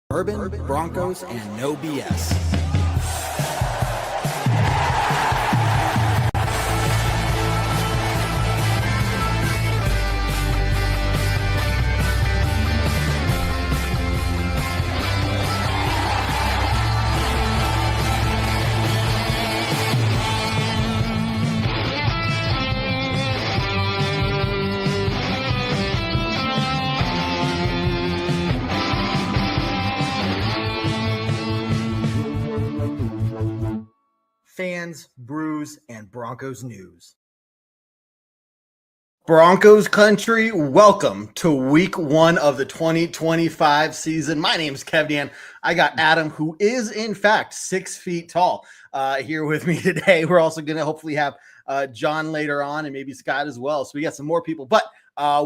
Bourbon, Broncos, and No BS. Fans, brews, and Broncos news. Broncos Country, welcome to week 1 of the 2025 season. My name is Kev Dan. I got Adam, who is in fact 6 feet tall, here with me today. We're also going to hopefully have John later on and maybe Scott as well. So we got some more people, but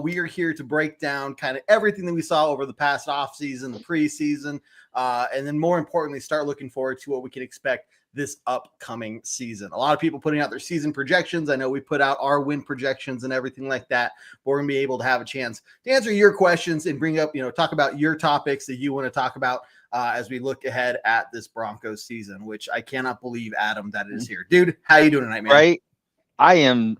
we are here to break down kind of everything that we saw over the past offseason, the preseason, and then more importantly, start looking forward to what we can expect this upcoming season. A lot of people putting out their season projections. I know we put out our win projections and everything like that. But we're going to be able to have a chance to answer your questions and bring up, talk about your topics that you want to talk about as we look ahead at this Broncos season, which I cannot believe, Adam, that it is here. Dude, how you doing tonight, man? Right. I'm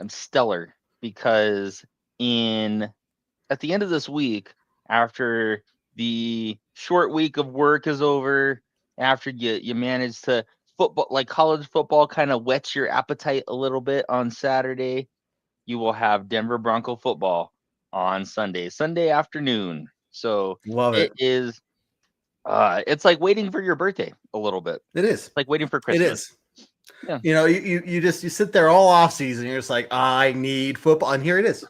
stellar because at the end of this week, after the short week of work is over, after you manage to football, like college football kind of whets your appetite a little bit on Saturday, you will have Denver Bronco football on Sunday afternoon. So Love it. is it's like waiting for your birthday a little bit. It is It's like waiting for Christmas. It is. Yeah. You sit there all off season. You're just like, I need football, and here it is.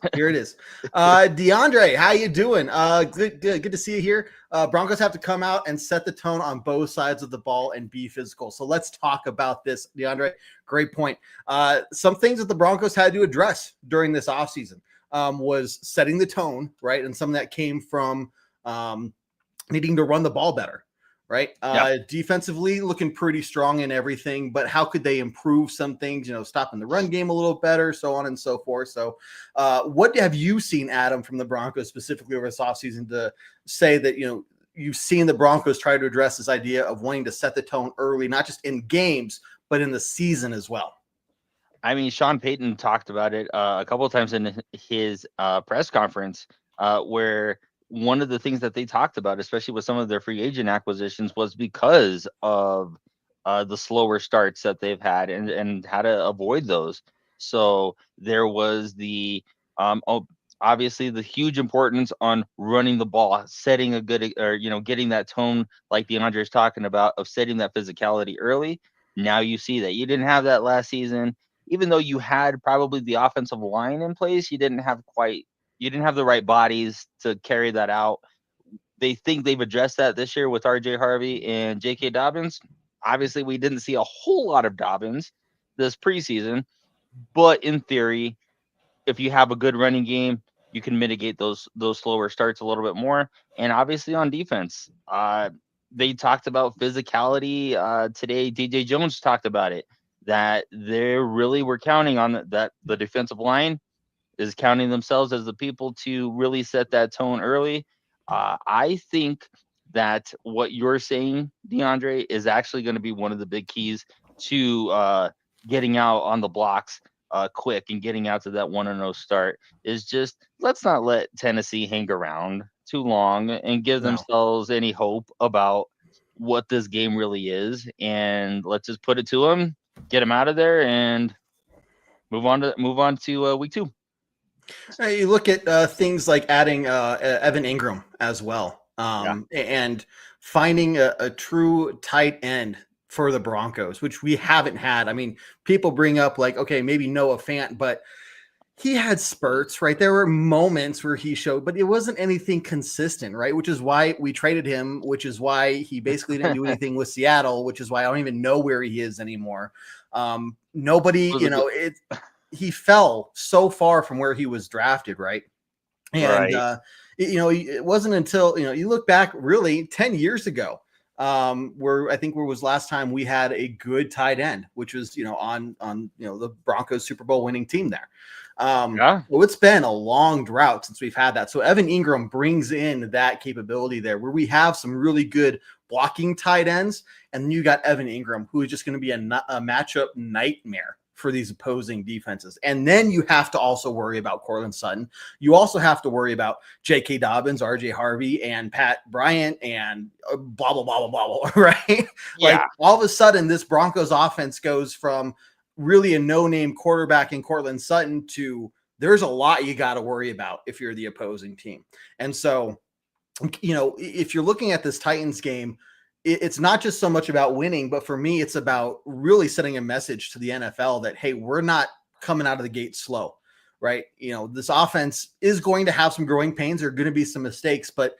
DeAndre, how you doing? Good to see you here. Broncos have to come out and set the tone on both sides of the ball and be physical. So let's talk about this, DeAndre. Great point. Some things that the Broncos had to address during this offseason was setting the tone, right? And some of that came from needing to run the ball better. Right. Defensively looking pretty strong in everything, but how could they improve some things, stopping the run game a little better, so on and so forth. So what have you seen, Adam, from the Broncos specifically over this offseason to say that, you've seen the Broncos try to address this idea of wanting to set the tone early, not just in games, but in the season as well? I mean, Sean Payton talked about it a couple of times in his press conference where one of the things that they talked about, especially with some of their free agent acquisitions, was because of the slower starts that they've had and how to avoid those. So there was the obviously the huge importance on running the ball, setting a good getting that tone like DeAndre is talking about of setting that physicality early. Now you see that you didn't have that last season, even though you had probably the offensive line in place. You didn't have the right bodies to carry that out. They think they've addressed that this year with RJ Harvey and J.K. Dobbins. Obviously, we didn't see a whole lot of Dobbins this preseason, but in theory, if you have a good running game, you can mitigate those slower starts a little bit more. And obviously on defense, they talked about physicality today. DJ Jones talked about it, that they really were counting on that the defensive line is counting themselves as the people to really set that tone early. I think that what you're saying, DeAndre, is actually going to be one of the big keys to getting out on the blocks quick and getting out to that 1-0 start. Is just, let's not let Tennessee hang around too long and give themselves any hope about what this game really is. And let's just put it to them, get them out of there, and move on to week 2. You look at things like adding Evan Ingram as well, and finding a true tight end for the Broncos, which we haven't had. I mean, people bring up like, okay, maybe Noah Fant, but he had spurts, right? There were moments where he showed, but it wasn't anything consistent, right? Which is why we traded him, which is why he basically didn't do anything with Seattle, which is why I don't even know where he is anymore. Nobody, he fell so far from where he was drafted, right? And it wasn't until you look back really 10 years ago, where was last time we had a good tight end, which was on the Broncos Super Bowl winning team there. Yeah. Well, it's been a long drought since we've had that. So Evan Ingram brings in that capability there where we have some really good blocking tight ends. And then you got Evan Ingram, who is just going to be a matchup nightmare for these opposing defenses. And then you have to also worry about Cortland Sutton. You also have to worry about J.K. Dobbins, R.J. Harvey, and Pat Bryant, and blah, blah, blah, blah, blah, blah, right? Yeah. Like all of a sudden, this Broncos offense goes from really a no-name quarterback in Cortland Sutton to there's a lot you got to worry about if you're the opposing team. And so, you know, if you're looking at this Titans game, it's not just so much about winning, but for me, it's about really sending a message to the NFL that, hey, we're not coming out of the gate slow, right? You know, this offense is going to have some growing pains. There are going to be some mistakes, but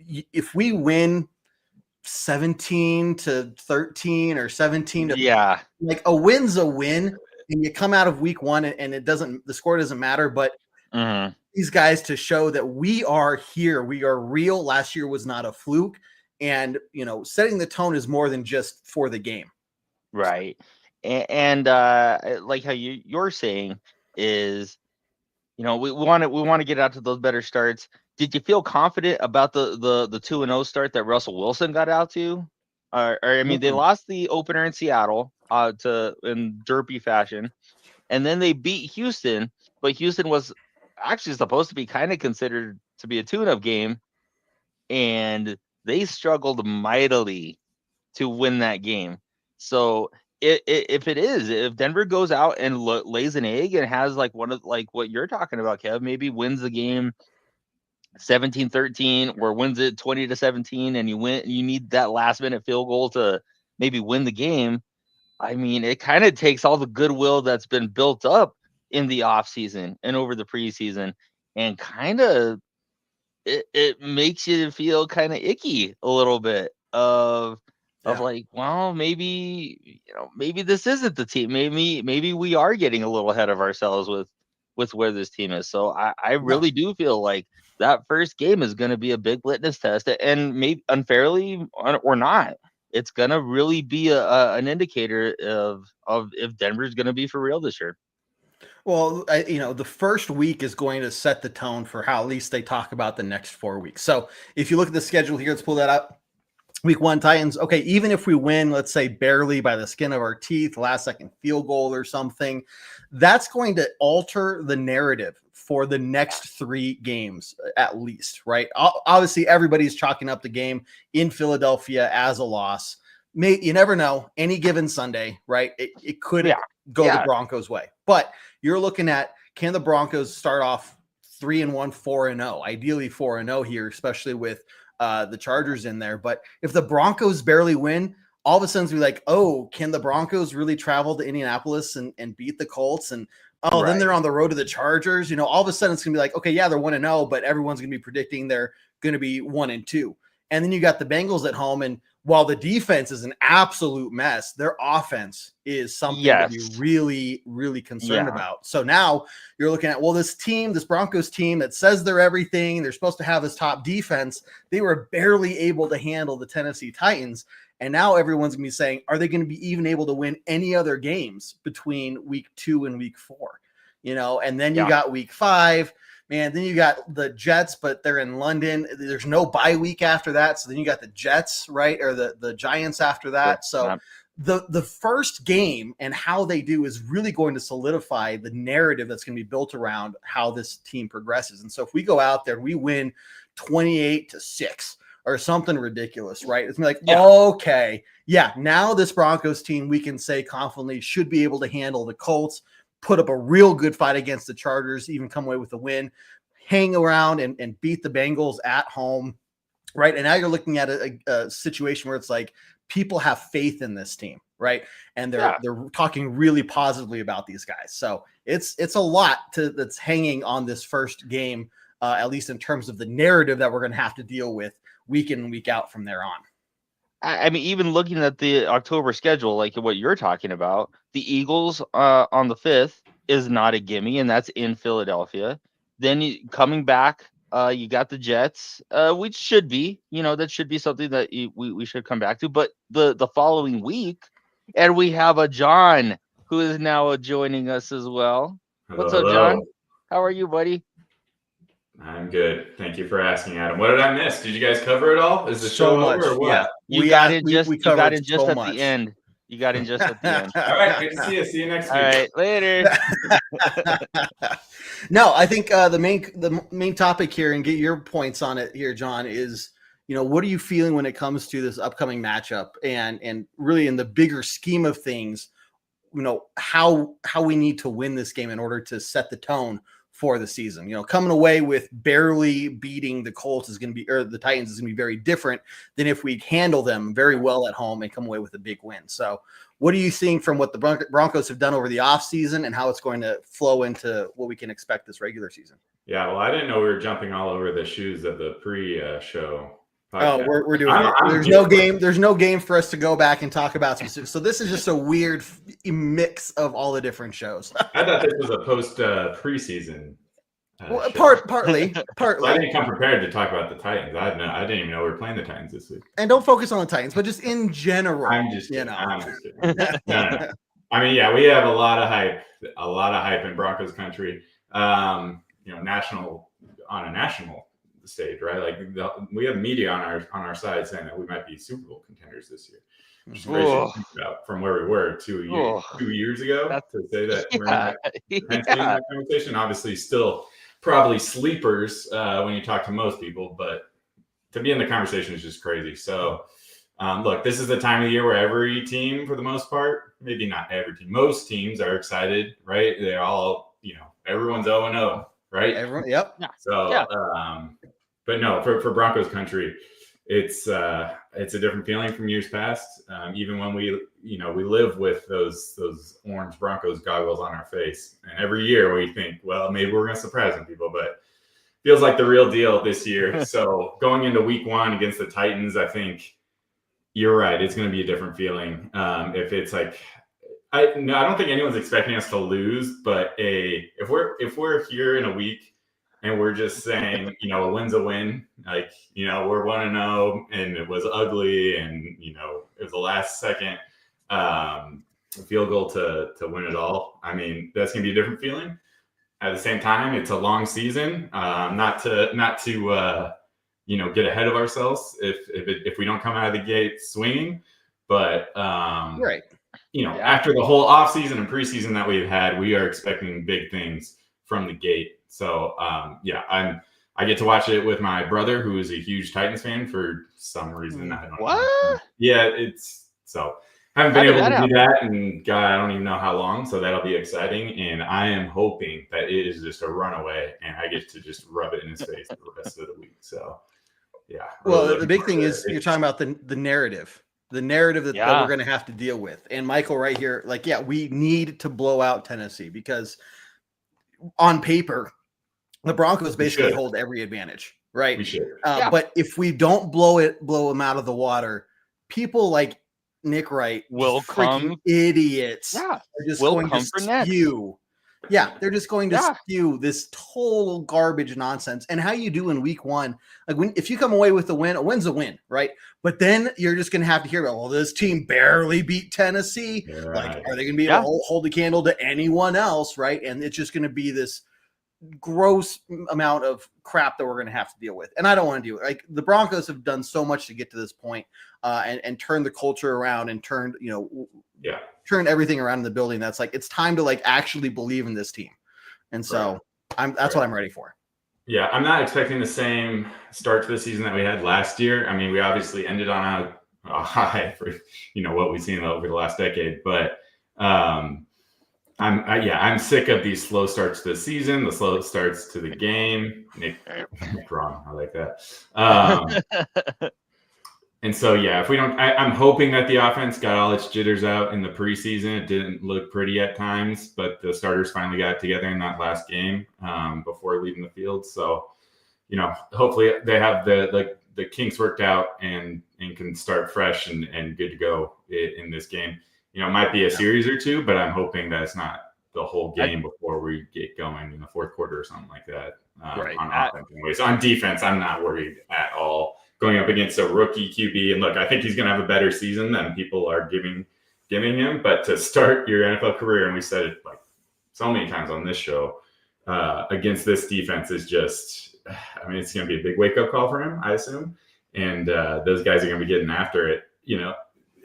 if we win 17-13 or 17 to, Yeah. like, a win's a win, and you come out of week one and the score doesn't matter, but these guys to show that we are here, we are real. Last year was not a fluke. And, you know, setting the tone is more than just for the game. Right. And like how you're saying is, you know, we want to get out to those better starts. Did you feel confident about the 2-0 start that Russell Wilson got out to? Or I mean, they lost the opener in Seattle in derpy fashion, and then they beat Houston, but Houston was actually supposed to be kind of considered to be a tune-up game, and they struggled mightily to win that game. So if Denver goes out and lays an egg and has like one of like what you're talking about, Kev, maybe wins the game 17-13 or wins it 20-17, and you need that last minute field goal to maybe win the game. I mean, it kind of takes all the goodwill that's been built up in the offseason and over the preseason, and kind of it makes you feel kind of icky a little bit of like, well, maybe, you know, maybe this isn't the team. Maybe we are getting a little ahead of ourselves with where this team is. So I really do feel like that first game is going to be a big litmus test, and maybe unfairly or not, it's going to really be an indicator of if Denver's going to be for real this year. Well, you know, the first week is going to set the tone for how at least they talk about the next 4 weeks. So if you look at the schedule here, let's pull that up. Week 1, Titans. Okay, even if we win, let's say barely by the skin of our teeth, last second field goal or something, that's going to alter the narrative for the next 3 games at least, right? Obviously, everybody's chalking up the game in Philadelphia as a loss. You never know. Any given Sunday, right? It could go the Broncos' way. But you're looking at, can the Broncos start off 3-1, 4-0, ideally 4-0 here, especially with the Chargers in there. But if the Broncos barely win, all of a sudden it's be like, oh, can the Broncos really travel to Indianapolis and beat the Colts? And then they're on the road to the Chargers. You know, all of a sudden it's gonna be like, okay, yeah, they're 1-0, but everyone's gonna be predicting they're gonna be 1-2. And then you got the Bengals at home, and while the defense is an absolute mess, their offense is something to be really, really concerned about. So now you're looking at, well, this Broncos team that says they're everything, they're supposed to have this top defense, they were barely able to handle the Tennessee Titans. And now everyone's going to be saying, are they going to be even able to win any other games between week 2 and week 4? You know, and then you got week 5. Man, then you got the Jets, but they're in London. There's no bye week after that. So then you got the Jets, right? Or the Giants after that. So the first game and how they do is really going to solidify the narrative that's going to be built around how this team progresses. And so if we go out there and we win 28-6 or something ridiculous, right? It's gonna be like, okay, now this Broncos team, we can say confidently, should be able to handle the Colts, put up a real good fight against the Chargers, even come away with a win, hang around and beat the Bengals at home, right? And now you're looking at a situation where it's like people have faith in this team, right? And they're talking really positively about these guys. So it's a lot that's hanging on this first game, at least in terms of the narrative that we're going to have to deal with week in and week out from there on. I mean, even looking at the October schedule, like what you're talking about, the Eagles on the 5th is not a gimme, and that's in Philadelphia. Then coming back, you got the Jets, which should be, you know, that should be something that we should come back to. But the following week, and we have a John who is now joining us as well. What's up, John? How are you, buddy? I'm good. Thank you for asking, Adam. What did I miss? Did you guys cover it all? Is the So show much, over or what? yeah. You got in just at the end. You got in just at the end. All right, good to see you. See you next week. All right, later. No, I think the main topic here, and get your points on it here, John, is what are you feeling when it comes to this upcoming matchup, and really in the bigger scheme of things, how we need to win this game in order to set the tone for the season. Coming away with barely beating the Colts is going to be, or the Titans is going to be very different than if we handle them very well at home and come away with a big win. So what are you seeing from what the Broncos have done over the offseason and how it's going to flow into what we can expect this regular season? Yeah, well, I didn't know we were jumping all over the shoes of the pre-show. Oh, we're doing it. There's no game. There's no game for us to go back and talk about specific. So this is just a weird mix of all the different shows. I thought this was a post preseason. Partly. I didn't come prepared to talk about the Titans. I didn't even know we were playing the Titans this week. And don't focus on the Titans, but just in general. I'm just kidding. No. I mean, yeah, we have a lot of hype in Broncos country. On a national stage, right? Like we have media on our side saying that we might be Super Bowl contenders this year, which is crazy to think about from where we were 2 years ago. To say that we're in that conversation, obviously still probably sleepers when you talk to most people, but to be in the conversation is just crazy. So look, this is the time of the year where every team, for the most part, maybe not every team, most teams are excited, right? They're all, everyone's 0-0. Right. Everyone, yep. So, but no, for Broncos country, it's a different feeling from years past. Even when we live with those orange Broncos goggles on our face, and every year we think, well, maybe we're going to surprise some people, but feels like the real deal this year. So going into week 1 against the Titans, I think you're right. It's going to be a different feeling. If it's like, I don't think anyone's expecting us to lose, but if we're here in a week and we're just saying, a win's a win, like, we're 1-0 and it was ugly and, it was the last second field goal to win it all. I mean, that's going to be a different feeling. At the same time, it's a long season, not to get ahead of ourselves if we don't come out of the gate swinging, but right. After the whole offseason and preseason that we've had, we are expecting big things from the gate. So, I get to watch it with my brother, who is a huge Titans fan for some reason. I don't know. Yeah, haven't been able to do that, and God, I don't even know how long. So that'll be exciting, and I am hoping that it is just a runaway, and I get to just rub it in his face the rest of the week. So, yeah. Well, the big thing is you're talking about the narrative. The narrative that we're going to have to deal with. And Michael right here, we need to blow out Tennessee because on paper, the Broncos basically hold every advantage, right? We should. But if we don't blow them out of the water, people like Nick Wright will come idiots. Yeah. Are just going to spew. Yeah, they're just going to spew this total garbage nonsense. And how you do in week 1, if you come away with a win's a win, right? But then you're just going to have to hear about, well, this team barely beat Tennessee. Yeah, right. Are they going to be able to hold the candle to anyone else, right? And it's just going to be this gross amount of crap that we're going to have to deal with. And I don't want to do it. The Broncos have done so much to get to this point, and turn the culture around and turn everything around in the building. That's it's time to actually believe in this team. And so that's what I'm ready for. Yeah. I'm not expecting the same start to the season that we had last year. I mean, we obviously ended on a high for, what we've seen over the last decade, but, I'm sick of these slow starts to the season, the slow starts to the game. Nick wrong. I like that. And so, if we don't, I'm hoping that the offense got all its jitters out in the preseason. It didn't look pretty at times, but the starters finally got together in that last game before leaving the field. So, hopefully they have the kinks worked out and can start fresh and good to go in this game. It might be a series or two, but I'm hoping that it's not the whole game before we get going in the fourth quarter or something like that. On offense, anyways. On defense, I'm not worried at all. Going up against a rookie QB, and look, I think he's going to have a better season than people are giving him. But to start your NFL career, and we said it so many times on this show, against this defense is just, I mean, it's going to be a big wake up call for him, I assume. And those guys are going to be getting after it,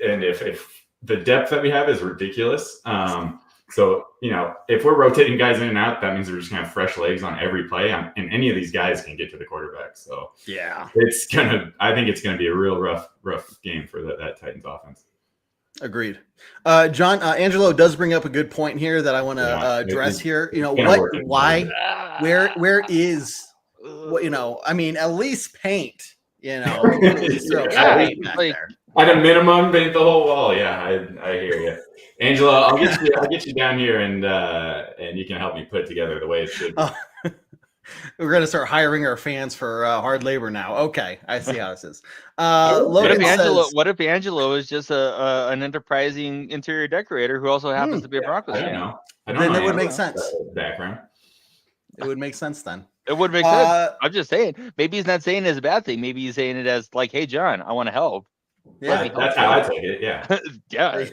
and if the depth that we have is ridiculous. So, if we're rotating guys in and out, that means we're just going to have fresh legs on every play, and any of these guys can get to the quarterback. So yeah, I think it's going to be a real rough game for that Titans offense. Agreed. John, Angelo does bring up a good point here that I want to address here. Where is, I mean, at least paint, at least throw paint back there. At a minimum, paint the whole wall. Yeah, I hear you. Angelo, I'll get you down here and you can help me put together the way it should be. We're going to start hiring our fans for hard labor now. Okay, I see how this is. What if Angelo is just an enterprising interior decorator who also happens to be a Broncos fan? Then it would make sense. Background. It would make sense then. It would make sense. I'm just saying. Maybe he's not saying it as a bad thing. Maybe he's saying it as like, "Hey, John, I want to help." Yeah, that's how I take it. Yeah. Yeah.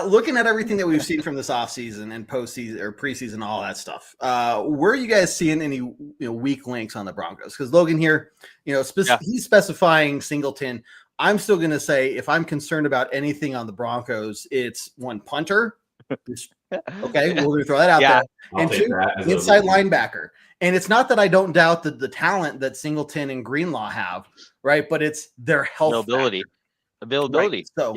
Looking at everything that we've seen from this offseason and postseason or preseason, all that stuff, where are you guys seeing any weak links on the Broncos? Because Logan here, he's specifying Singleton. I'm still going to say if I'm concerned about anything on the Broncos, it's one punter. Okay, we're going to throw that out there. And two, inside linebacker. And it's not that I don't doubt the talent that Singleton and Greenlaw have, right? But it's their health availability. Right? So,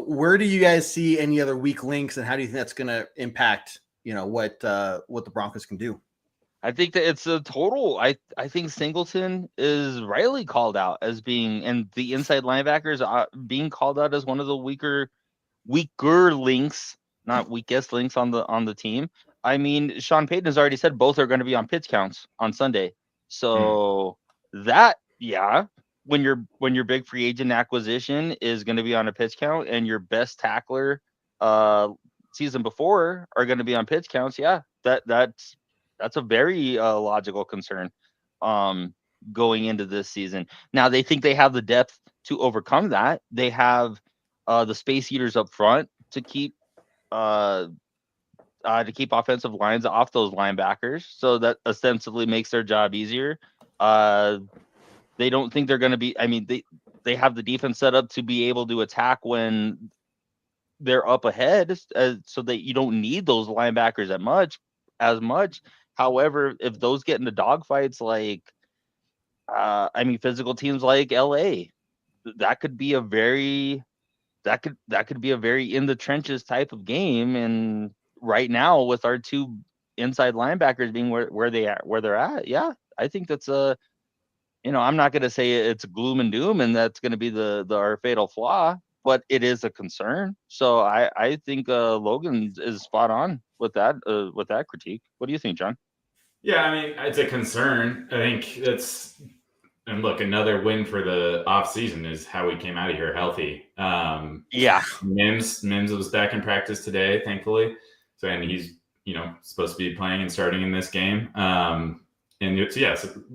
where do you guys see any other weak links, and how do you think that's going to impact, what the Broncos can do? I think that it's a total. I think Singleton is rightly called out as being, and the inside linebackers are being called out as one of the weaker links, not weakest links on the team. I mean, Sean Payton has already said both are going to be on pitch counts on Sunday. So when your big free agent acquisition is going to be on a pitch count and your best tackler season before are going to be on pitch counts, that's a very logical concern going into this season. Now they think they have the depth to overcome that. They have the space eaters up front to keep offensive lines off those linebackers, so that ostensibly makes their job easier. They don't think they're going to be. I mean, they have the defense set up to be able to attack when they're up ahead, so that you don't need those linebackers as much. However, if those get into dogfights, like physical teams like LA, that could be a very in the trenches type of game. And right now, with our two inside linebackers being where they're at, I think that's a. I'm not going to say it's gloom and doom and that's going to be our fatal flaw, but it is a concern. So I think Logan is spot on with that critique. What do you think, John? Yeah, I mean, it's a concern. I think and look, another win for the offseason is how we came out of here healthy. Mims was back in practice today, thankfully. So, and he's, supposed to be playing and starting in this game. So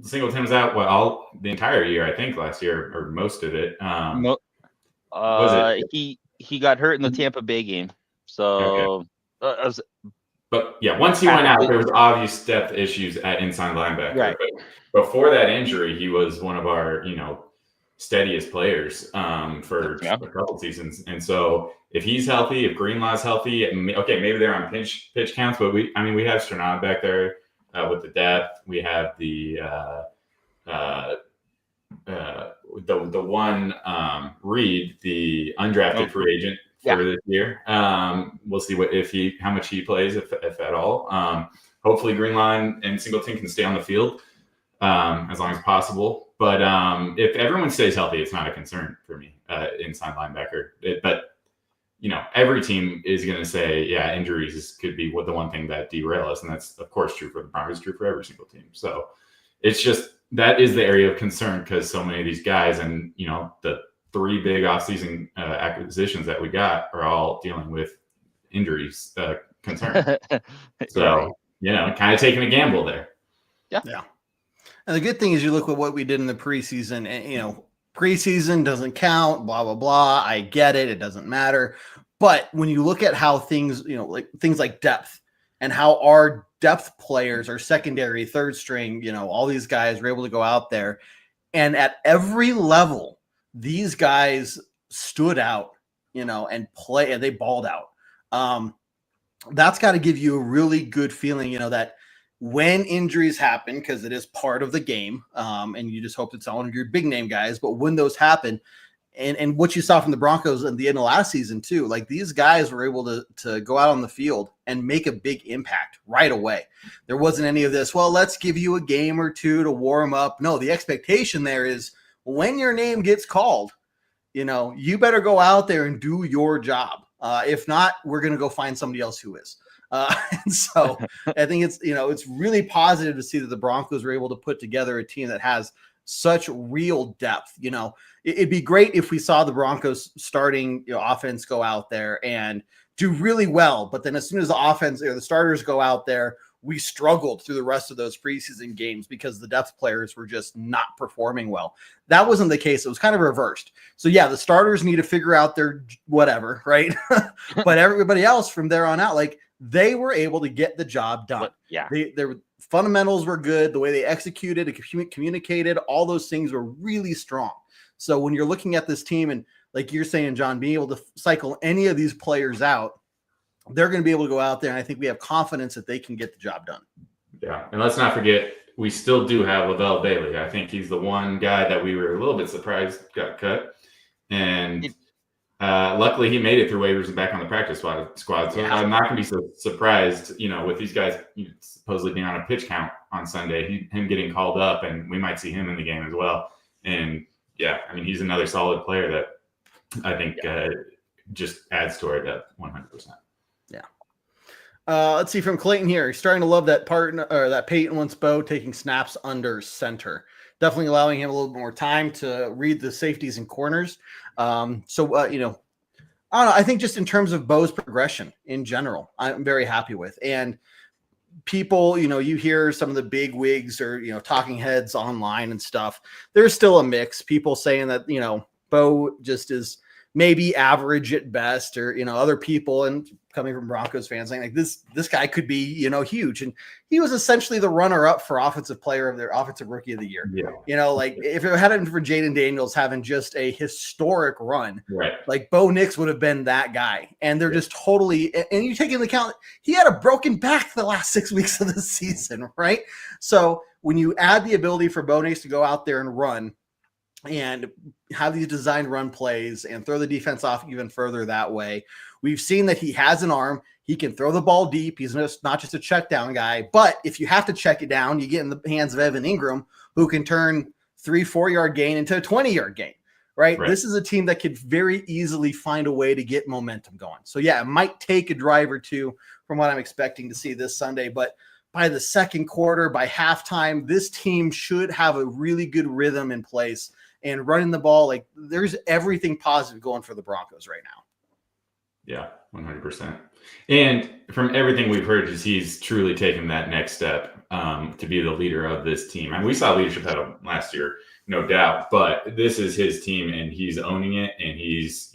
Singleton was out the entire year, I think, last year, or most of it. He got hurt in the Tampa Bay game. So, once he went out, there was obvious depth issues at inside linebacker. Right. But before that injury, he was one of our, steadiest players for a couple seasons. And so, if he's healthy, if Greenlaw's healthy, maybe they're on pitch counts, but we have Sternad back there. With the depth, we have the one Reed, the undrafted free agent for this year. We'll see how much he plays, if at all. Hopefully, Greenlaw and Singleton can stay on the field as long as possible. But if everyone stays healthy, it's not a concern for me. Inside linebacker, but every team is going to say, injuries could be the one thing that derail us. And that's, of course, true for the Broncos, true for every single team. So it's just, that is the area of concern because so many of these guys and, the three big offseason acquisitions that we got are all dealing with injuries concern. So, kind of taking a gamble there. Yeah. And the good thing is you look at what we did in the preseason and, preseason doesn't count, blah, blah, blah. I get it. It doesn't matter. But when you look at how things, like things like depth and how our depth players, our secondary, third string, all these guys were able to go out there, and at every level, these guys stood out, and play, and they balled out. That's got to give you a really good feeling, that when injuries happen, because it is part of the game, and you just hope it's all of your big name guys, but when those happen, and what you saw from the Broncos at the end of last season too, like these guys were able to go out on the field and make a big impact right away. There wasn't any of this, well, let's give you a game or two to warm up. No, the expectation there is when your name gets called, you better go out there and do your job. If not, we're going to go find somebody else who is. And so I think it's really positive to see that the Broncos were able to put together a team that has such real depth. It'd be great if we saw the Broncos starting offense go out there and do really well. But then as soon as the offense or the starters go out there, we struggled through the rest of those preseason games because the depth players were just not performing well. That wasn't the case. It was kind of reversed. So yeah, the starters need to figure out their whatever, right? But everybody else from there on out, like they were able to get the job done. Yeah. Their fundamentals were good. The way they executed and communicated, all those things were really strong. So when you're looking at this team and like you're saying, John, being able to cycle any of these players out, they're going to be able to go out there. And I think we have confidence that they can get the job done. Yeah. And let's not forget, we still do have Lavelle Bailey. I think he's the one guy that we were a little bit surprised got cut. And luckily he made it through waivers and back on the practice squad. So yeah. I'm not going to be so surprised, with these guys supposedly being on a pitch count on Sunday, him getting called up, and we might see him in the game as well. And yeah, I mean, he's another solid player that I think just adds to our depth 100%. Yeah. Let's see from Clayton here. He's starting to love that partner or that Peyton wants Bo taking snaps under center. Definitely allowing him a little bit more time to read the safeties and corners. I don't know. I think just in terms of Bo's progression in general, I'm very happy with. And people, you hear some of the big wigs or, talking heads online and stuff. There's still a mix. People saying that, Bo just is maybe average at best, or, other people, and coming from Broncos fans saying like this guy could be, huge. And he was essentially the runner up for offensive rookie of the year. Yeah. Like if it hadn't been for Jaden Daniels having just a historic run, right, like Bo Nix would have been that guy. And they're just totally, and you take into account, he had a broken back the last 6 weeks of the season. Right. So when you add the ability for Bo Nix to go out there and run, and have these designed run plays and throw the defense off even further that way. We've seen that he has an arm. He can throw the ball deep. He's not just a check down guy, but if you have to check it down, you get in the hands of Evan Ingram, who can turn 3-4 yard gain into a 20-yard gain, right? This is a team that could very easily find a way to get momentum going. So yeah, it might take a drive or two from what I'm expecting to see this Sunday, but by the second quarter, by halftime, this team should have a really good rhythm in place. And running the ball, like there's everything positive going for the Broncos right now. Yeah, 100%. And from everything we've heard, is he's truly taken that next step to be the leader of this team. And we saw leadership out of last year, no doubt. But this is his team, and he's owning it, and he's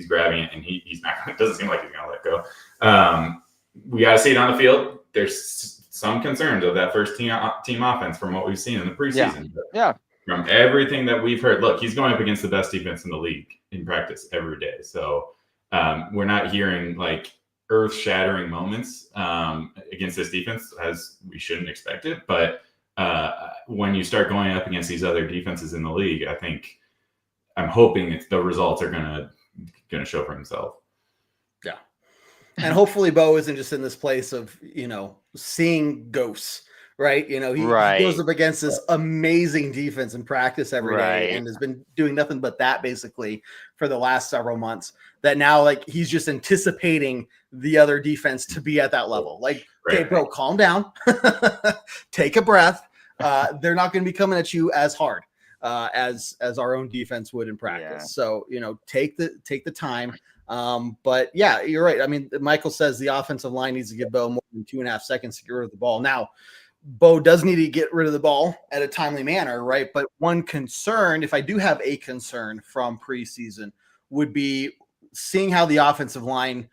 grabbing it, and he's not. It doesn't seem like he's going to let go. We got to see it on the field. There's some concerns of that first team offense from what we've seen in the preseason. Yeah. From everything that we've heard, look, he's going up against the best defense in the league in practice every day. So we're not hearing like earth-shattering moments against this defense, as we shouldn't expect it. But when you start going up against these other defenses in the league, I'm hoping the results are gonna show for himself. Yeah, and hopefully Bo isn't just in this place of seeing ghosts. Right. He goes up against this amazing defense in practice every day and has been doing nothing but that basically for the last several months, that now like he's just anticipating the other defense to be at that level. Like, okay, bro, calm down, take a breath. They're not going to be coming at you as hard as our own defense would in practice. Yeah. So, take the time. But yeah, you're right. I mean, Michael says the offensive line needs to give Bo more than 2.5 seconds to get rid of the ball. Now, Bo does need to get rid of the ball at a timely manner, right? But one concern, if I do have a concern from preseason, would be seeing how the offensive line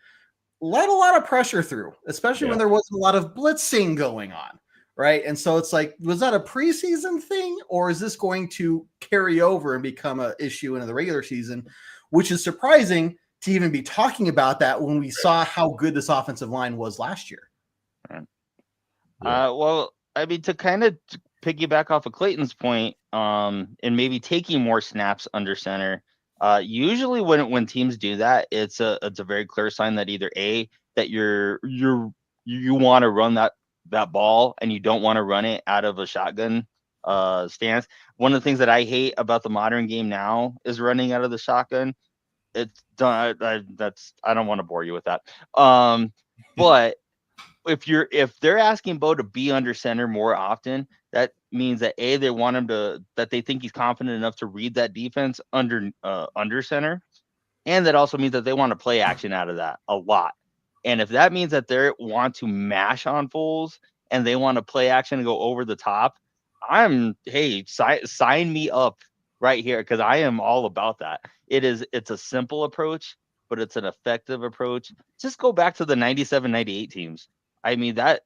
let a lot of pressure through, especially when there wasn't a lot of blitzing going on, right? And so it's like, was that a preseason thing, or is this going to carry over and become an issue into the regular season, which is surprising to even be talking about that when we saw how good this offensive line was last year. Well, I mean, to kind of piggyback off of Clayton's point, and maybe taking more snaps under center. Usually when teams do that, it's a very clear sign that either A, that you want to run that ball and you don't want to run it out of a shotgun stance. One of the things that I hate about the modern game now is running out of the shotgun. It's done. I don't want to bore you with that. But if they're asking Bo to be under center more often, that means that A, they want him that they think he's confident enough to read that defense under center. And that also means that they want to play action out of that a lot. And if that means that they want to mash on Foles and they want to play action and go over the top, sign me up right here, because I am all about that. It's a simple approach, but it's an effective approach. Just go back to the 97-98 teams. I mean, that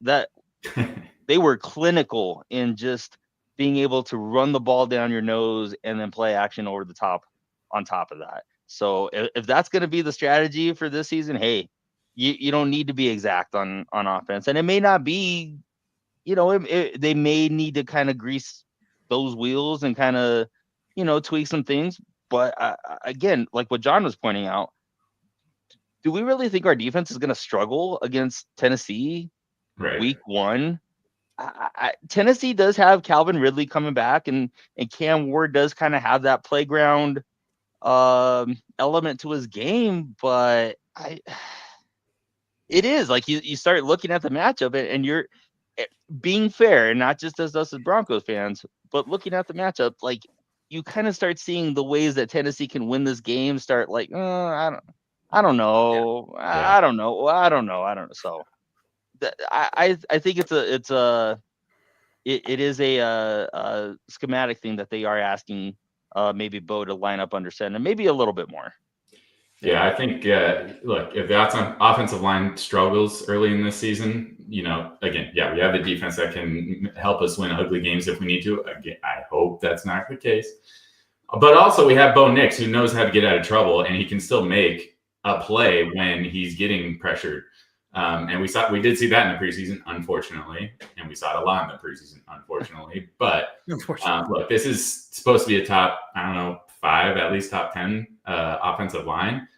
they were clinical in just being able to run the ball down your nose and then play action over the top on top of that. So if that's going to be the strategy for this season, hey, you don't need to be exact on offense. And it may not be, they may need to kind of grease those wheels and kind of, tweak some things. But again, like what John was pointing out, do we really think our defense is going to struggle against Tennessee week one? Tennessee does have Calvin Ridley coming back, and Cam Ward does kind of have that playground element to his game, but it is like you start looking at the matchup and you're being fair, and not just as us as Broncos fans, but looking at the matchup, like you kind of start seeing the ways that Tennessee can win this game. Start like, I don't know. I don't know. So I think it is a schematic thing that they are asking maybe Bo to line up under center, maybe a little bit more. Yeah, I think, look, if the offensive line struggles early in this season, again, we have the defense that can help us win ugly games if we need to. Again, I hope that's not the case. But also we have Bo Nix, who knows how to get out of trouble, and he can still make a play when he's getting pressured. And we did see that in the preseason, unfortunately, and we saw it a lot in the preseason, unfortunately. But look, this is supposed to be a top, 5, at least top 10 offensive line,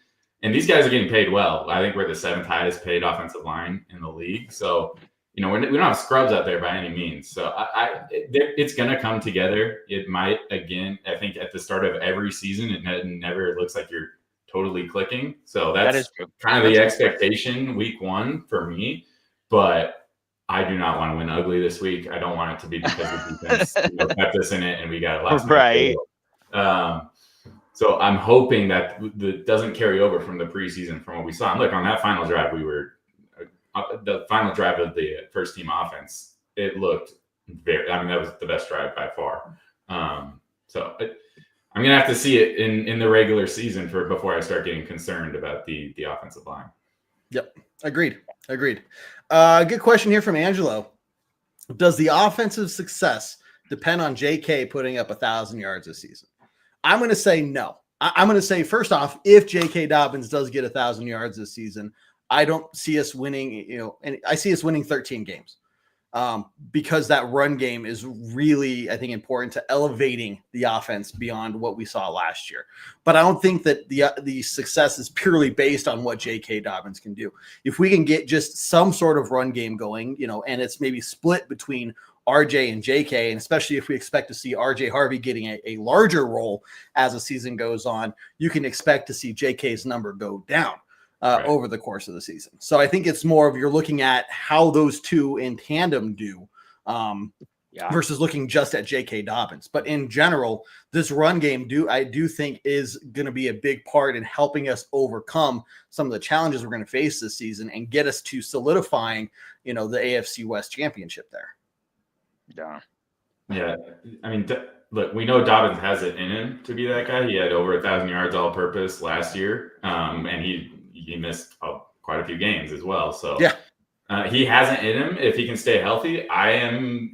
and these guys are getting paid well. I think we're the 7th highest paid offensive line in the league. So we don't have scrubs out there by any means. So it's going to come together. It might, again, I think at the start of every season, it never looks like you're totally clicking. So that's kind of the expectation week one for me. But I do not want to win ugly this week. I don't want it to be because the defense kept us in it and we got it last right. So I'm hoping that doesn't carry over from the preseason from what we saw. And look, on that final drive, the final drive of the first team offense, it looked that was the best drive by far. So I'm going to have to see it in the regular season before I start getting concerned about the offensive line. Yep. Agreed. Good question here from Angelo. Does the offensive success depend on JK putting up 1,000 yards this season? I'm going to say no. I'm going to say, first off, if J.K. Dobbins does get 1,000 yards this season, I don't see us winning, and I see us winning 13 games because that run game is really, I think, important to elevating the offense beyond what we saw last year. But I don't think that the success is purely based on what J.K. Dobbins can do. If we can get just some sort of run game going, and it's maybe split between RJ and JK, and especially if we expect to see RJ Harvey getting a larger role as the season goes on, you can expect to see JK's number go down over the course of the season. So I think it's more of you're looking at how those two in tandem do versus looking just at JK Dobbins. But in general, this run game I do think is going to be a big part in helping us overcome some of the challenges we're going to face this season and get us to solidifying, the AFC West championship there. Yeah. I mean, look, we know Dobbins has it in him to be that guy. He had over 1,000 yards all-purpose last year, and he missed quite a few games as well. So yeah. He hasn't in him. If he can stay healthy, I am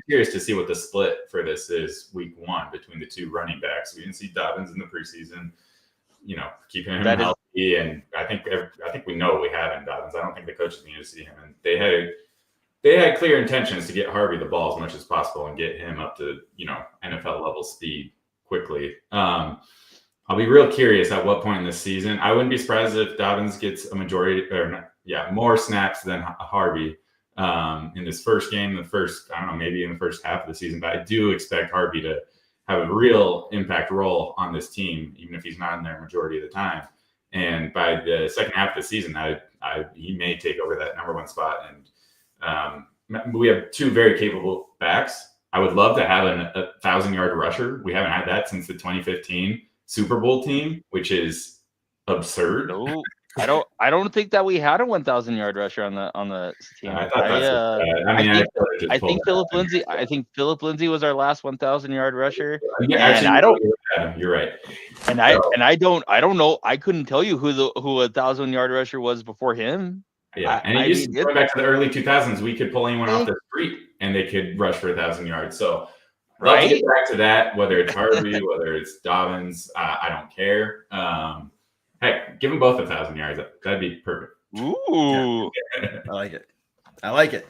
curious to see what the split for this is week 1 between the two running backs. We didn't see Dobbins in the preseason, keeping him healthy. And I think we know what we have in Dobbins. I don't think the coaches need to see him. And they had clear intentions to get Harvey the ball as much as possible and get him up to, NFL level speed quickly. I'll be real curious at what point in this season. I wouldn't be surprised if Dobbins gets more snaps than Harvey in this first game, maybe in the first half of the season. But I do expect Harvey to have a real impact role on this team, even if he's not in there majority of the time. And by the second half of the season, he may take over that number 1 spot. And we have 2 very capable backs. I would love to have a 1,000-yard rusher. We haven't had that since the 2015 Super Bowl team, which is absurd. No, I don't think that we had a 1,000-yard rusher on the team. I think Philip Lindsay. I think Philip Lindsay was our last 1,000-yard rusher. You're right. And I don't know. I couldn't tell you who a 1,000-yard rusher was before him. Yeah, going back to the early 2000s, we could pull anyone off the street and they could rush for 1,000 yards. So. Right. Get back to that, whether it's Harvey, whether it's Dobbins, I don't care. Heck, give them both 1,000 yards. That'd be perfect. Ooh. Yeah. I like it.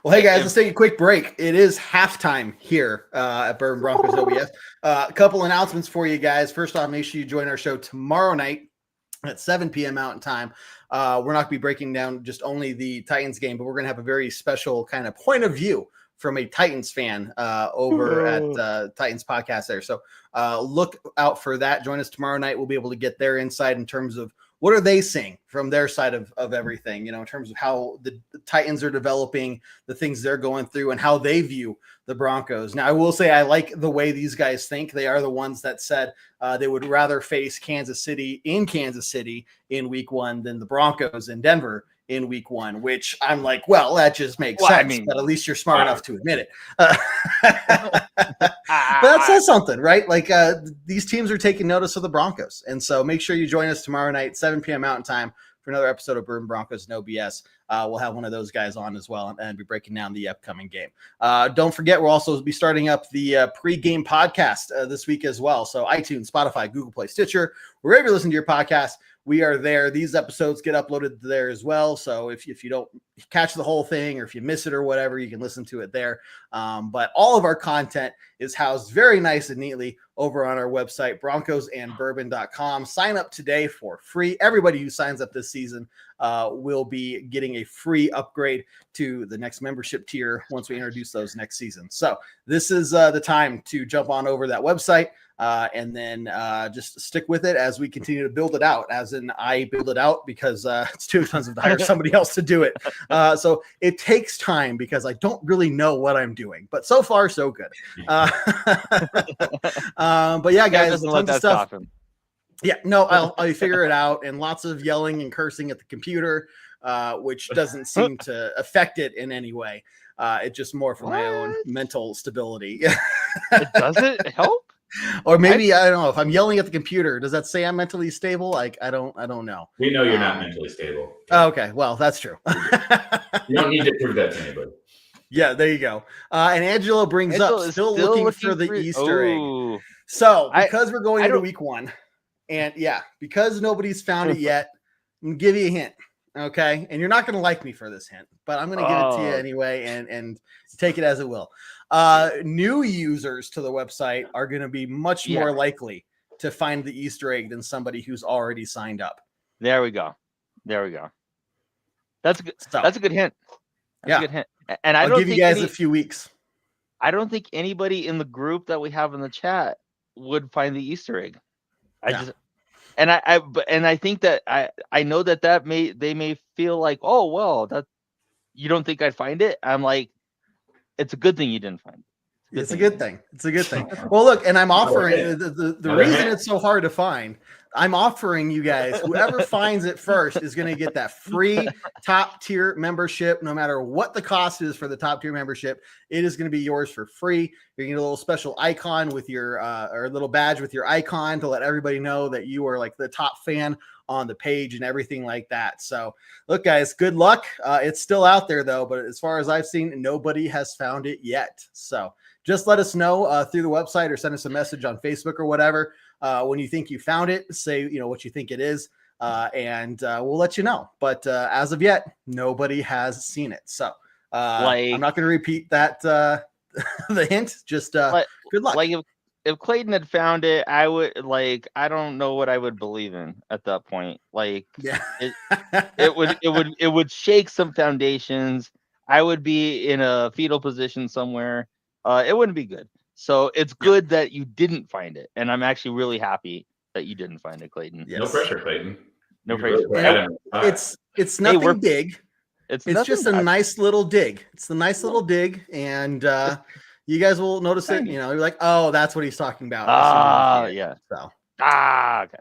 Well, hey, guys, let's take a quick break. It is halftime here at Bourbon Broncos No B.S. A couple announcements for you guys. First off, make sure you join our show tomorrow night at 7 p.m. Mountain Time. We're not going to be breaking down just only the Titans game, but we're going to have a very special kind of point of view from a Titans fan over at Titans podcast there. So look out for that. Join us tomorrow night. We'll be able to get their insight in terms of what are they seeing from their side of everything, in terms of how the Titans are developing, the things they're going through, and how they view the Broncos. Now, I will say I like the way these guys think. They are the ones that said they would rather face Kansas City in week 1 than the Broncos in Denver in week 1, which I'm like, well, that just makes sense. But at least you're smart enough to admit it. But that says something, right? Like these teams are taking notice of the Broncos. And so make sure you join us tomorrow night, 7 p.m. Mountain Time, for another episode of Bourbon Broncos No BS. We'll have one of those guys on as well and be breaking down the upcoming game. Don't forget, we'll also be starting up the pre-game podcast this week as well. So iTunes, Spotify, Google Play, Stitcher, wherever you listen to your podcast, we are there. These episodes get uploaded there as well. So if you don't catch the whole thing or if you miss it or whatever, you can listen to it there. But all of our content is housed very nice and neatly over on our website, broncosandbourbon.com. Sign up today for free. Everybody who signs up this season will be getting a free upgrade to the next membership tier once we introduce those next season. So this is the time to jump on over that website. And then just stick with it as we continue to build it out, as in I build it out because it's too expensive to hire somebody else to do it. So it takes time because I don't really know what I'm doing, but so far so good. But yeah, guys, tons of stuff. Yeah, no, I'll figure it out, and lots of yelling and cursing at the computer, which doesn't seem to affect it in any way. It's just more for my own mental stability. Does it help? Or maybe I don't know, if I'm yelling at the computer, does that say I'm mentally stable? Like I don't know. We know you're not mentally stable. Okay, well that's true. You don't need to prove that to anybody. Yeah, there you go. And Angelo brings up still looking for the Easter egg. So because we're going into week 1, and because nobody's found it yet, I'm gonna give you a hint. Okay, and you're not gonna like me for this hint, but I'm gonna give it to you anyway, and take it as it will. New users to the website are going to be much more likely to find the Easter egg than somebody who's already signed up. There we go. That's good. That's a good hint. That's a good hint. And I'll give you guys a few weeks. I don't think anybody in the group that we have in the chat would find the Easter egg. I think that I know that they may feel like, oh well, that you don't think I'd find it. I'm like, it's a good thing you didn't find it. It's a good thing. Well, look, and I'm offering the reason it's so hard to find I'm offering you guys, whoever finds it first is going to get that free top tier membership. No matter what the cost is for the top tier membership, it is going to be yours for free. You're going to get a little special icon with your or a little badge with your icon to let everybody know that you are like the top fan on the page and everything like that. So look, guys, good luck. It's still out there though, but as far as I've seen, nobody has found it yet. So just let us know through the website or send us a message on Facebook or whatever. When you think you found it, say, what you think it is, and we'll let you know. But as of yet, nobody has seen it. So I'm not going to repeat that, the hint, just good luck. Like if Clayton had found it, I would I don't know what I would believe in at that point. Yeah. it would shake some foundations. I would be in a fetal position somewhere. It wouldn't be good. So it's good that you didn't find it, and I'm actually really happy that you didn't find it, Clayton. Yes. No pressure, Clayton. No pressure. It's nothing big. It's just a nice little dig. It's the nice little dig, and you guys will notice it. You're like, oh, that's what he's talking about. Yeah. So okay.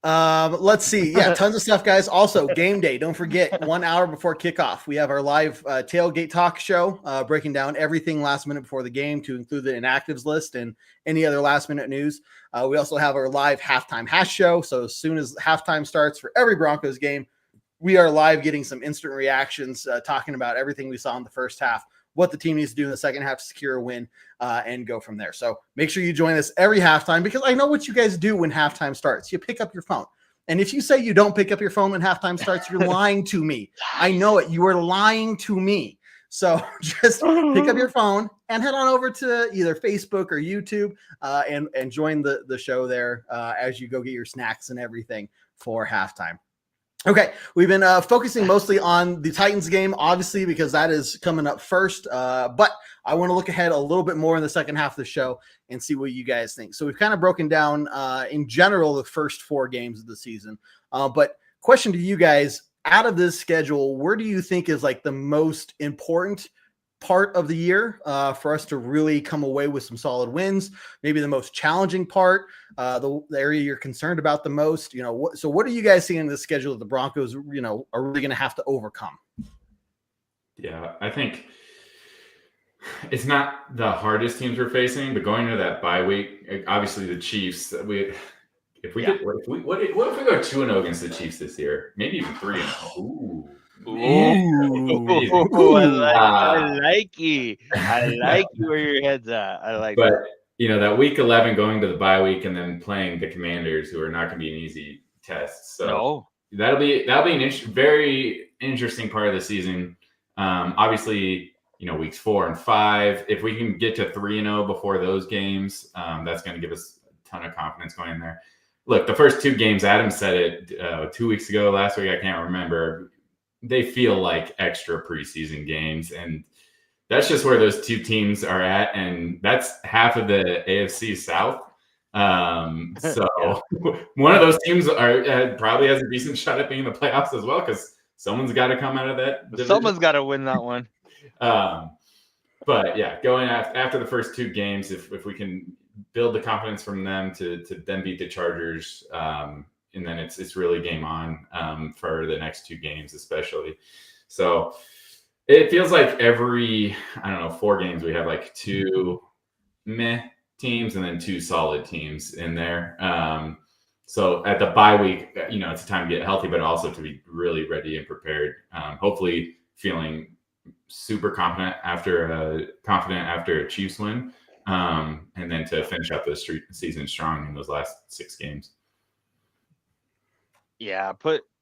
Let's see. Yeah, tons of stuff, guys. Also, game day. Don't forget, 1 hour before kickoff, we have our live tailgate talk show, breaking down everything last minute before the game to include the inactives list and any other last minute news. We also have our live halftime hash show. So as soon as halftime starts for every Broncos game, we are live getting some instant reactions, talking about everything we saw in the first half, what the team needs to do in the second half to secure a win, and go from there. So make sure you join us every halftime, because I know what you guys do when halftime starts. You pick up your phone. And if you say you don't pick up your phone when halftime starts, you're lying to me. I know it. You are lying to me. So just pick up your phone and head on over to either Facebook or YouTube, and join the show there as you go get your snacks and everything for halftime. Okay, we've been focusing mostly on the Titans game, obviously, because that is coming up first. But I want to look ahead a little bit more in the second half of the show and see what you guys think. So we've kind of broken down, in general, the first 4 games of the season. But question to you guys, out of this schedule, where do you think is like the most important part of the year for us to really come away with some solid wins? Maybe the most challenging part, the area you're concerned about the most. So what are you guys seeing in the schedule that the Broncos are really going to have to overcome? Yeah, I think it's not the hardest teams we're facing, but going into that bye week, obviously the Chiefs, what if we go 2-0 against the Chiefs this year? Maybe even 3-0. Ooh. I like you. I like where your head's at. I like But that week 11 going to the bye week and then playing the Commanders, who are not going to be an easy test. So that'll be an very interesting part of the season. Obviously, weeks 4 and 5. If we can get to 3-0 before those games, that's going to give us a ton of confidence going in there. Look, the first 2 games, Adam said it 2 weeks ago, last week, I can't remember. They feel like extra preseason games, and that's just where those 2 teams are at, and that's half of the AFC South. So one of those teams probably has a decent shot at being in the playoffs as well, because someone's got to come out of that division. Someone's got to win that one. But yeah, going after the first 2 games, if we can build the confidence from them to then beat the Chargers, and then it's really game on for the next 2 games, especially. So it feels like every, 4 games we have like 2 meh teams and then 2 solid teams in there. So at the bye week, it's a time to get healthy, but also to be really ready and prepared. Hopefully feeling super confident after a Chiefs win, and then to finish up the season strong in those last 6 games. Yeah,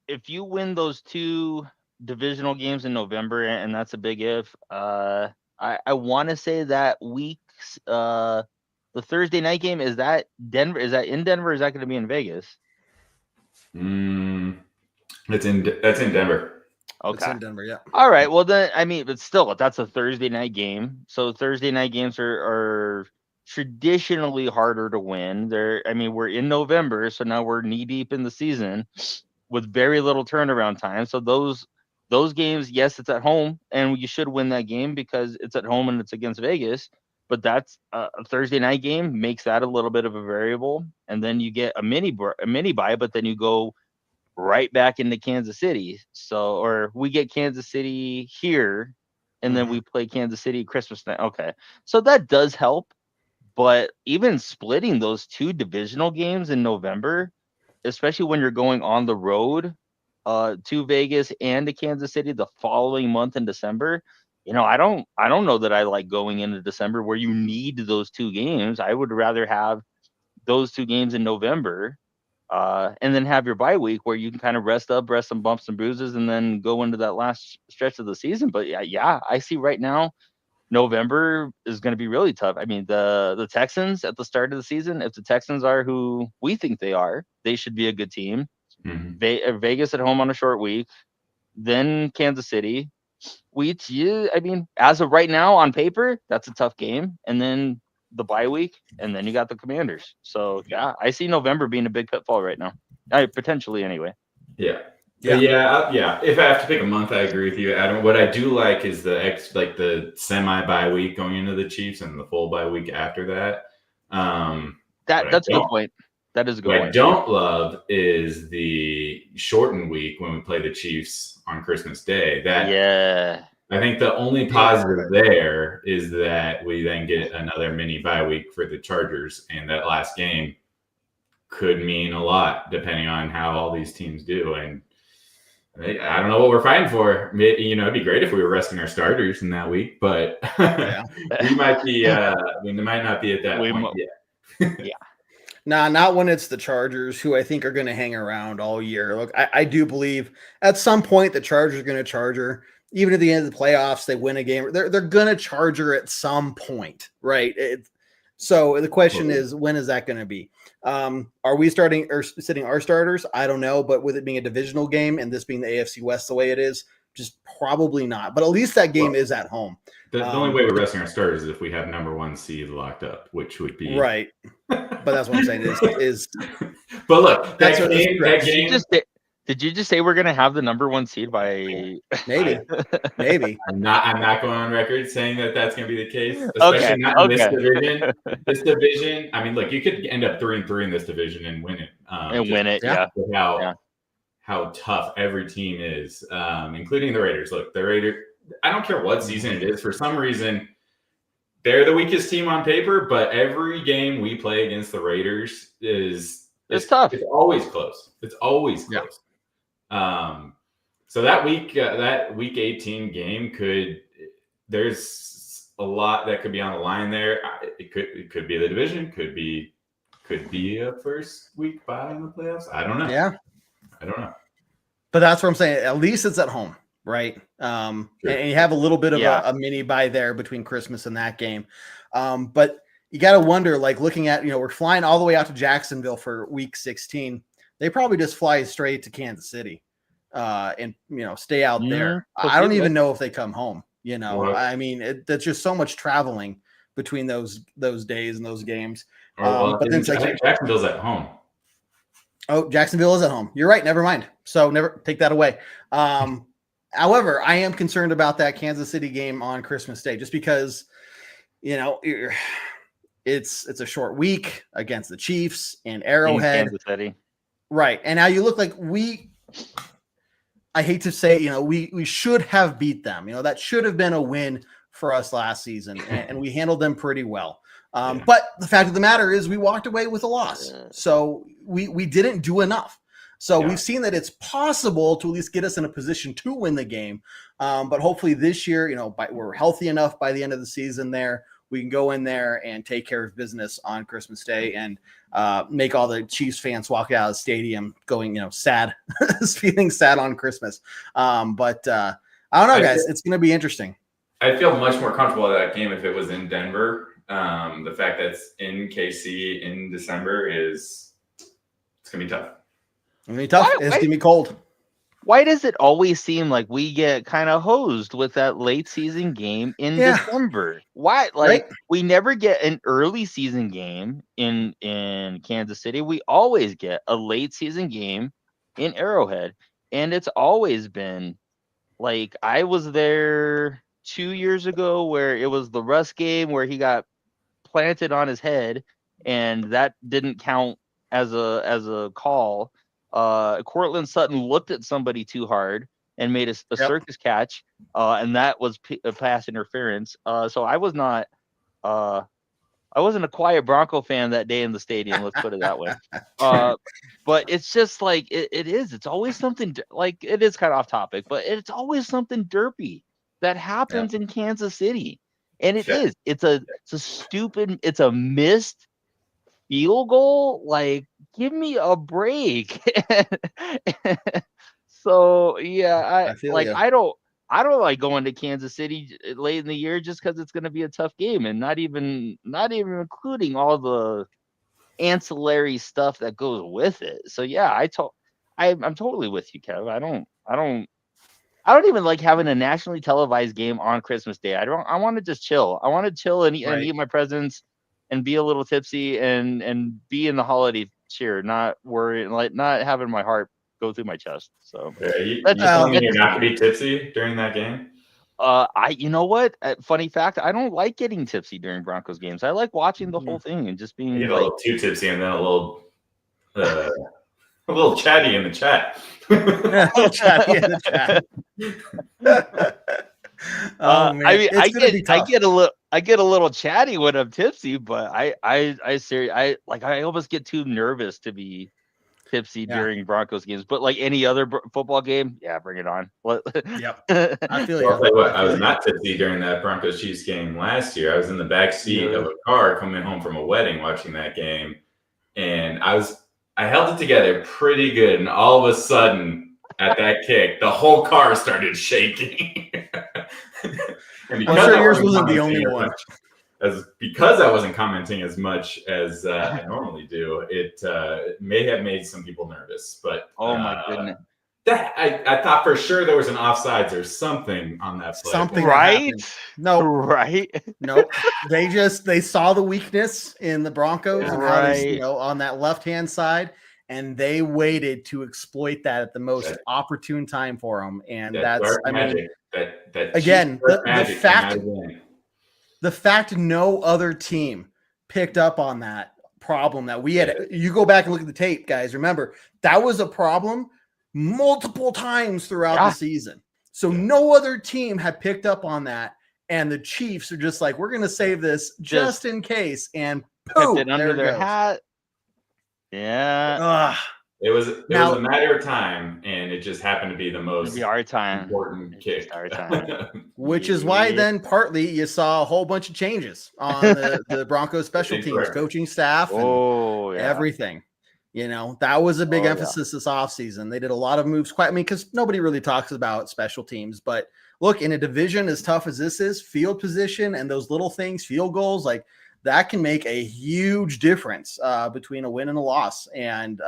if you win those 2 divisional games in November, and that's a big if, I want to say that week's the Thursday night game, is that Denver? Is that in Denver? Or is that going to be in Vegas? That's in Denver. Okay. It's in Denver, yeah. All right. Well, then, but still, that's a Thursday night game. So Thursday night games are traditionally harder to win. We're in November, so now we're knee deep in the season with very little turnaround time. So those games, yes, it's at home, and you should win that game because it's at home and it's against Vegas. but that's a Thursday night game makes that a little bit of a variable. And then you get a mini bye, but then you go right back into Kansas City. So, or we get Kansas City here, and then we play Kansas City Christmas night. Okay, so that does help. But even splitting those 2 divisional games in November, especially when you're going on the road to Vegas and to Kansas City the following month in December, I don't know that I like going into December where you need those 2 games. I would rather have those 2 games in November, and then have your bye week where you can kind of rest some bumps and bruises, and then go into that last stretch of the season. But yeah, I see right now November is going to be really tough. I mean, the Texans at the start of the season, if the Texans are who we think they are, they should be a good team. Vegas at home on a short week, then Kansas City. I mean, as of right now, on paper, that's a tough game. And then the bye week, and then you got the Commanders. So yeah, I see November being a big pitfall right now. Potentially, anyway. Yeah. If I have to pick a month, I agree with you, Adam. What I do like is the semi bye week going into the Chiefs and the full bye week after that. That's a good point. That is a good point. What I don't love is the shortened week when we play the Chiefs on Christmas Day. I think the only positive there is that we then get another mini bye week for the Chargers, and that last game could mean a lot depending on how all these teams do. And I don't know what we're fighting for. It'd be great if we were resting our starters in that week, but we might be. We might not be at that point yet. Yeah. Nah, not when it's the Chargers, who I think are going to hang around all year. Look, I do believe at some point the Chargers are going to charger. Even at the end of the playoffs, they win a game. They're going to charger at some point, right? So the question is, when is that going to be? Are we starting or sitting our starters? I don't know, but with it being a divisional game and this being the AFC West the way it is, just probably not. But at least that game is at home. The only way we're resting our starters is if we have number 1 seed locked up, which would be right. But that's what I'm saying is. But look, that game. Did you just say we're gonna have the number 1 seed by maybe? I'm not going on record saying that that's gonna be the case, especially not in this division. This division, I mean, look, you could end up 3-3 in this division and win it. With how tough every team is, including the Raiders. Look, the Raiders. I don't care what season it is. For some reason, they're the weakest team on paper, but every game we play against the Raiders is tough. It's always close. It's always close. So that week 18 game there's a lot that could be on the line there. It could be the division, could be a first week bye in the playoffs. I don't know. Yeah. I don't know. But that's what I'm saying. At least it's at home, right? And you have a little bit of a mini bye there between Christmas and that game. But you got to wonder, like looking at, we're flying all the way out to Jacksonville for week 16. They probably just fly straight to Kansas City and, stay out there. I don't even know if they come home, I mean, that's just so much traveling between those days and those games. But then Jacksonville's at home. Oh, Jacksonville is at home. You're right. Never mind. So never take that away. However, I am concerned about that Kansas City game on Christmas Day, just because, it's a short week against the Chiefs and Arrowhead. Kansas City. Right. And now you look like I hate to say, we should have beat them. That should have been a win for us last season, and we handled them pretty well. But the fact of the matter is we walked away with a loss. So we didn't do enough. So we've seen that it's possible to at least get us in a position to win the game. But hopefully this year, we're healthy enough by the end of the season there. We can go in there and take care of business on Christmas Day and make all the Chiefs fans walk out of the stadium going, sad, feeling sad on Christmas. But I don't know, guys. It's going to be interesting. I feel much more comfortable at that game if it was in Denver. The fact that it's in KC in December it's going to be tough. It's going to be tough. It's going to be cold. Why does it always seem like we get kind of hosed with that late season game in December? Why? We never get an early season game in Kansas City. We always get a late season game in Arrowhead. And it's always been I was there 2 years ago where it was the Russ game where he got planted on his head, and that didn't count as a call. Cortland Sutton looked at somebody too hard and made a circus catch, and that was a pass interference. So I wasn't a quiet Bronco fan that day in the stadium. Let's put it that way. But it's just like it is. It's always something like it is kind of off topic, but it's always something derpy that happens in Kansas City, and it's a missed field goal. Like, give me a break. So yeah, I don't like going to Kansas City late in the year just because it's going to be a tough game, and not even including all the ancillary stuff that goes with it. So yeah, I'm totally with you, Kev. I don't even like having a nationally televised game on Christmas Day. I want to just chill. I want to chill and eat my presents and be a little tipsy and be in the holiday cheer, not worry, like not having my heart go through my chest. So you telling me you're not gonna be tipsy during that game? You know what? Funny fact, I don't like getting tipsy during Broncos games. I like watching the whole thing and just being a little too tipsy and then a little chatty in the chat. A little chatty in the chat. I mean, I get a little chatty when I'm tipsy, but I almost get too nervous to be tipsy during Broncos games. But like any other football game, bring it on. Yep, I feel you. I'll tell you what, I was not tipsy during that Broncos Chiefs game last year. I was in the back seat of a car coming home from a wedding watching that game, and I held it together pretty good, and all of a sudden at that kick, the whole car started shaking. I'm sure yours wasn't the only one. Because I wasn't commenting as much as I normally do, it may have made some people nervous. But oh my goodness, I thought for sure there was an offsides or something on that play. Something right? No, right? Nope. They saw the weakness in the Broncos and how on that left hand side, and they waited to exploit that at the most opportune time for them. And that's magic. Again, the fact no other team picked up on that problem that we had. You go back and look at the tape, guys. Remember, that was a problem multiple times throughout the season. So no other team had picked up on that. And the Chiefs are just like, we're going to save this just in case. And kept it under their hat. Yeah. It was a matter of time, and it just happened to be the most important kick. Our time. Which is why then partly you saw a whole bunch of changes on the Broncos special teams, coaching staff, and everything. That was a big emphasis this offseason. They did a lot of moves because nobody really talks about special teams. But look, in a division as tough as this is, field position and those little things, field goals, like that can make a huge difference between a win and a loss and,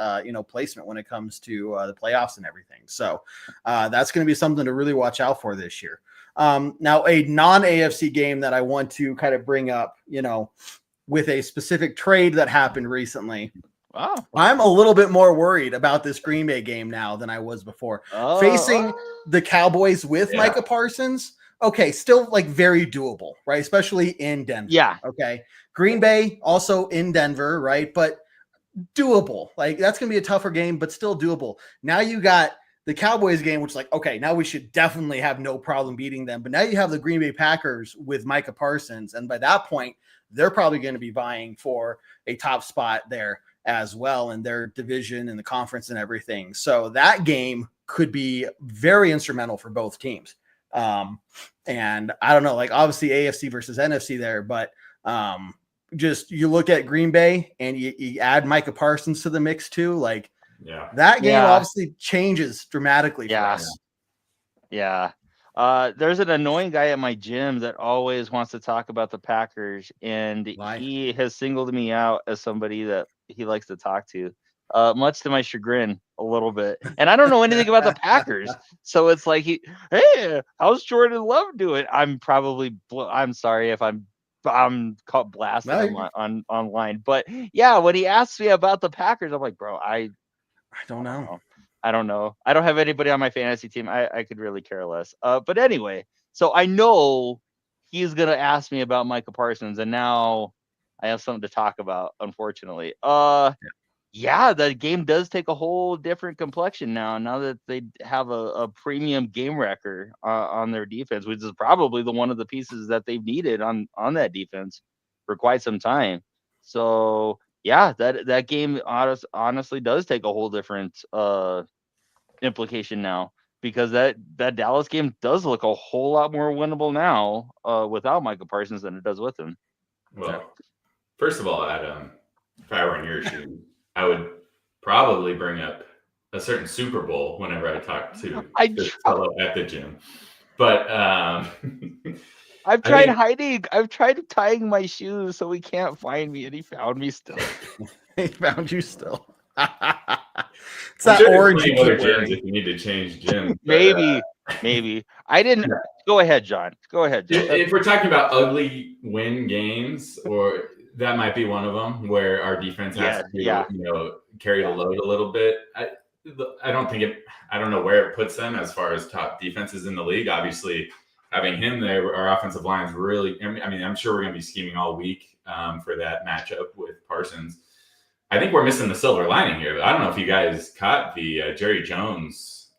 placement when it comes to the playoffs and everything. So that's going to be something to really watch out for this year. Now, a non-AFC game that I want to kind of bring up, with a specific trade that happened recently. Wow. I'm a little bit more worried about this Green Bay game now than I was before. Facing the Cowboys with Micah Parsons. Okay, still like very doable, right? Especially in Denver. Yeah. Okay. Green Bay also in Denver, right? But doable. Like that's going to be a tougher game, but still doable. Now you got the Cowboys game, which is like, okay, now we should definitely have no problem beating them. But now you have the Green Bay Packers with Micah Parsons. And by that point, they're probably going to be vying for a top spot there as well in their division and the conference and everything. So that game could be very instrumental for both teams. And I don't know, like obviously AFC versus NFC there, but just you look at Green Bay and you add Micah Parsons to the mix too. Like that game obviously changes dramatically for us. Yeah. There's an annoying guy at my gym that always wants to talk about the Packers, and he has singled me out as somebody that he likes to talk to, much to my chagrin a little bit. And I don't know anything about the Packers. So it's like, hey, how's Jordan Love doing? I'm sorry if I'm caught blasting him on online. But yeah, when he asks me about the Packers, I'm like, bro, I don't know. I don't know. I don't have anybody on my fantasy team. I could really care less. But anyway, so I know he's going to ask me about Micah Parsons, and now I have something to talk about, unfortunately. Yeah, the game does take a whole different complexion now that they have a premium game wrecker on their defense, which is probably one of the pieces that they've needed on that defense for quite some time. So yeah, that game honestly does take a whole different implication now, because that Dallas game does look a whole lot more winnable now without Michael Parsons than it does with him. Well, first of all, Adam, if I were in your shoes, I would probably bring up a certain Super Bowl whenever I talk to this fellow at the gym. But I've tried hiding. I've tried tying my shoes so he can't find me, and he found me still. He found you still. It's that orange you keep wearing. If you need to change gym. Maybe. I didn't. Go ahead, John. Go ahead, John. If we're talking about ugly win games, or that might be one of them where our defense has to carry the load a little bit. I don't think it. I don't know where it puts them as far as top defenses in the league. Obviously, having him there, our offensive line is really. I mean, I'm sure we're going to be scheming all week for that matchup with Parsons. I think we're missing the silver lining here. I don't know if you guys caught the Jerry Jones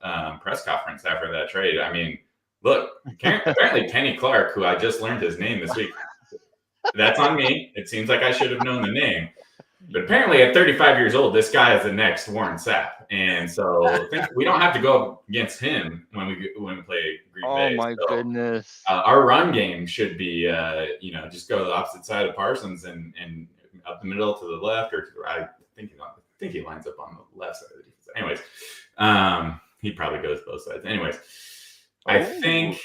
press conference after that trade. I mean, look, apparently Kenny Clark, who I just learned his name this week, that's on me. It seems like I should have known the name. But apparently at 35 years old, this guy is the next Warren Sapp. And so I think we don't have to go against him when we play Green Bay. Oh, my goodness. Our run game should be, just go to the opposite side of Parsons and up the middle to the left, or to the right. I think he lines up on the left side of the defense. Anyways, he probably goes both sides. Anyways, I think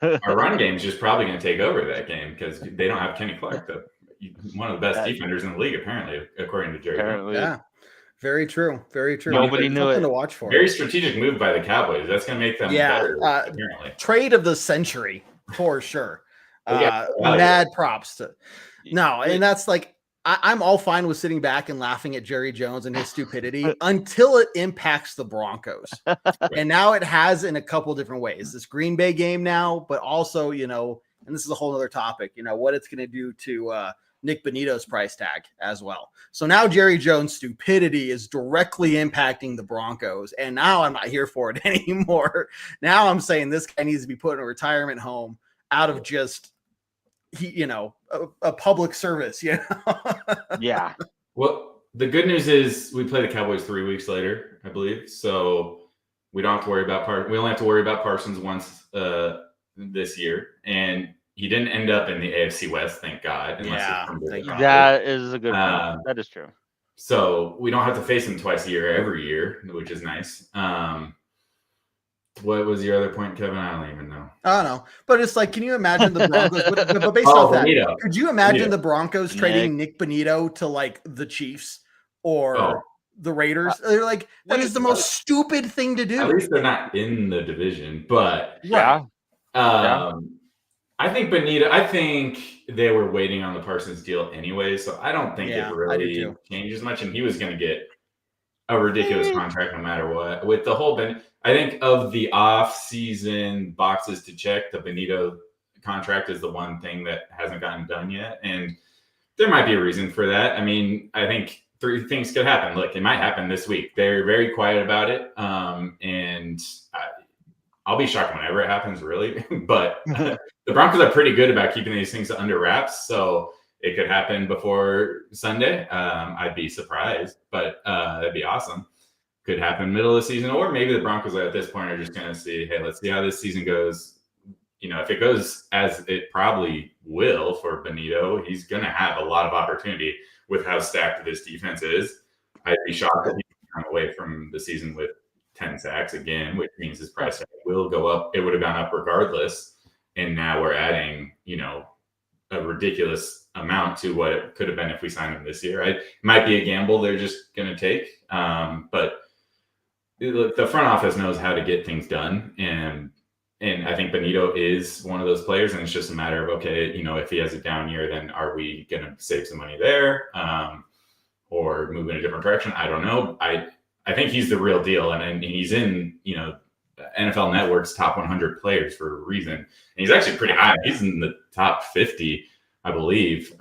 our run game is just probably going to take over that game because they don't have Kenny Clark, one of the best defenders in the league, apparently, according to Jerry. Yeah, very true. Very true. Nobody knew it. To watch for. Very strategic move by the Cowboys. That's going to make them better, apparently. Trade of the century for sure. Mad props to. No, and that's like. I'm all fine with sitting back and laughing at Jerry Jones and his stupidity until it impacts the Broncos. And now it has in a couple different ways. This Green Bay game now, but also, and this is a whole other topic, what it's going to do to Nick Bonito's price tag as well. So now Jerry Jones' stupidity is directly impacting the Broncos. And now I'm not here for it anymore. Now I'm saying this guy needs to be put in a retirement home out of just a public service, Yeah. Well, the good news is we play the Cowboys 3 weeks later, I believe. So we don't have to worry about we only have to worry about Parsons once this year. And he didn't end up in the AFC West, thank God. That is a good point. That is true. So we don't have to face him twice a year every year, which is nice. What was your other point, Kevin? I don't even know. I don't know. But it's like, can you imagine the Broncos? but based off that, could you imagine the Broncos trading Nick Bonito to like the Chiefs or the Raiders? They're like, that is the most stupid thing to do. At least they're not in the division. But I think they were waiting on the Parsons deal anyway. So I don't think it really changes much. And he was going to get a ridiculous contract no matter what. With the whole I think of the off-season boxes to check, the Bonito contract is the one thing that hasn't gotten done yet. And there might be a reason for that. I mean, I think three things could happen. Look, it might happen this week. They're very quiet about it. And I'll be shocked whenever it happens, really. But the Broncos are pretty good about keeping these things under wraps. So it could happen before Sunday. I'd be surprised, but that'd be awesome. Could happen middle of the season, or maybe the Broncos at this point are just going to see, hey, let's see how this season goes. If it goes as it probably will for Bonito, he's going to have a lot of opportunity with how stacked this defense is. I'd be shocked if he can come away from the season with 10 sacks again, which means his price tag will go up. It would have gone up regardless. And now we're adding, a ridiculous amount to what it could have been if we signed him this year. It might be a gamble they're just going to take. But the front office knows how to get things done. And I think Bonito is one of those players. And it's just a matter of, okay, if he has a down year, then are we going to save some money there or move in a different direction? I don't know. I think he's the real deal. And he's in, NFL Network's top 100 players for a reason. And he's actually pretty high. He's in the top 50, I believe.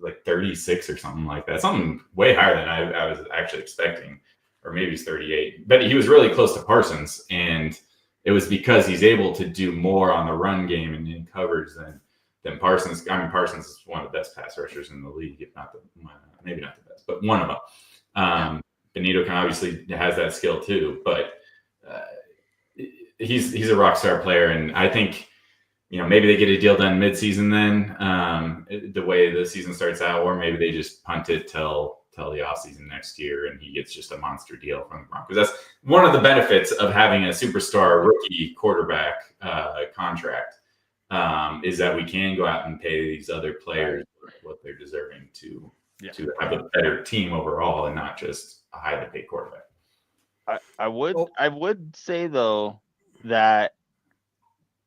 like 36 or something like that. Something way higher than I was actually expecting, or maybe he's 38. But he was really close to Parsons, and it was because he's able to do more on the run game and in coverage than Parsons. I mean, Parsons is one of the best pass rushers in the league, if not maybe not the best, but one of them. Benito can obviously has that skill too, but he's a rock star player, and I think maybe they get a deal done midseason then, the way the season starts out, or maybe they just punt it till the offseason next year, and he gets just a monster deal from the Broncos. That's one of the benefits of having a superstar rookie quarterback contract, is that we can go out and pay these other players what they're deserving to have a better team overall, and not just a highly paid quarterback. I would say though that,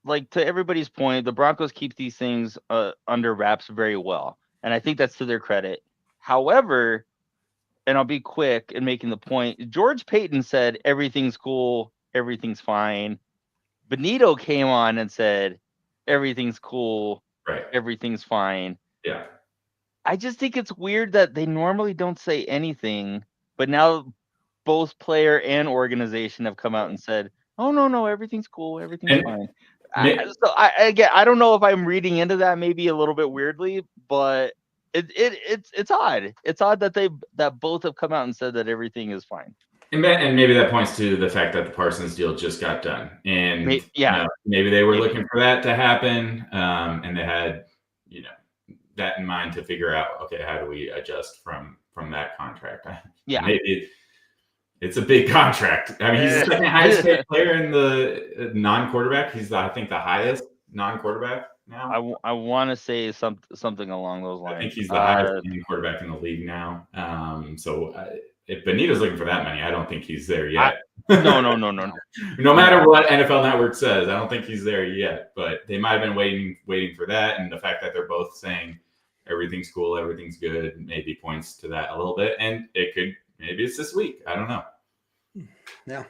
like, to everybody's point, the Broncos keep these things under wraps very well, and I think that's to their credit. However, and I'll be quick in making the point, George Payton said everything's cool, everything's fine. Benito came on and said everything's cool, right, everything's fine. Yeah. I just think it's weird that they normally don't say anything, but now both player and organization have come out and said, "Oh no, everything's cool, everything's fine." So I don't know if I'm reading into that maybe a little bit weirdly, but it's odd. It's odd that both have come out and said that everything is fine. And maybe that points to the fact that the Parsons deal just got done, and maybe they were looking for that to happen, and they had that in mind to figure out, okay, how do we adjust from that contract? Maybe it's a big contract. I mean, he's the second highest paid player in the non-quarterback. He's I think the highest non-quarterback now. I want to say something along those lines. I think he's the highest quarterback in the league now. So if Benito's looking for that money, I don't think he's there yet. No. No matter what NFL Network says, I don't think he's there yet. But they might have been waiting for that, and the fact that they're both saying everything's cool, everything's good, maybe points to that a little bit. And maybe it's this week. I don't know. Yeah,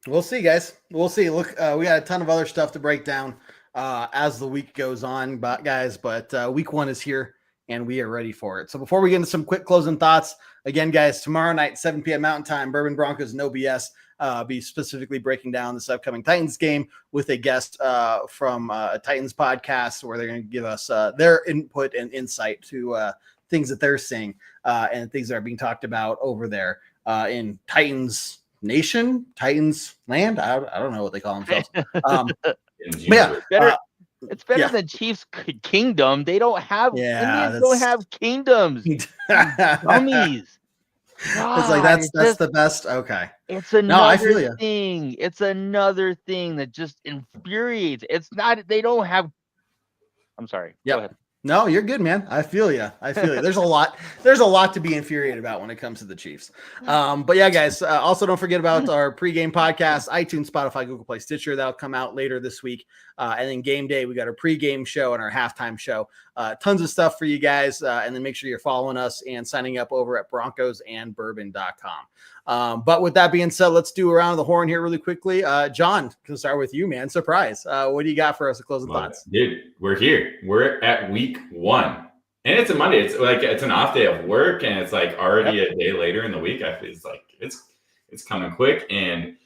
we'll see, guys. We'll see. Look, we got a ton of other stuff to break down as the week goes on, guys. But week one is here, and we are ready for it. So before we get into some quick closing thoughts, again, guys, tomorrow night, 7 p.m. Mountain Time, Bourbon Broncos No B.S. Be specifically breaking down this upcoming Titans game with a guest from a Titans podcast, where they're going to give us their input and insight to things that they're seeing and things that are being talked about over there in Titans Nation, Titans land. I don't know what they call themselves. It's better than Chiefs Kingdom. They don't have Indians don't have kingdoms. Dummies. It's like that's the best. Okay. It's another thing. It's another thing that just infuriates. It's not. They don't have. I'm sorry. Yeah. Go ahead. No, you're good, man. I feel you. There's a lot to be infuriated about when it comes to the Chiefs. But yeah, guys, also don't forget about our pregame podcast, iTunes, Spotify, Google Play, Stitcher. That'll come out later this week. And then game day, we got our pregame show and our halftime show. Tons of stuff for you guys. And then make sure you're following us and signing up over at broncosandbourbon.com. But with that being said, let's do a round of the horn here really quickly. John, can start with you, man. Surprise. What do you got for us to close the thoughts? Dude, we're here. We're at week one. And it's a Monday. It's like it's an off day of work, and it's like already a day later in the week. It's like it's coming quick, and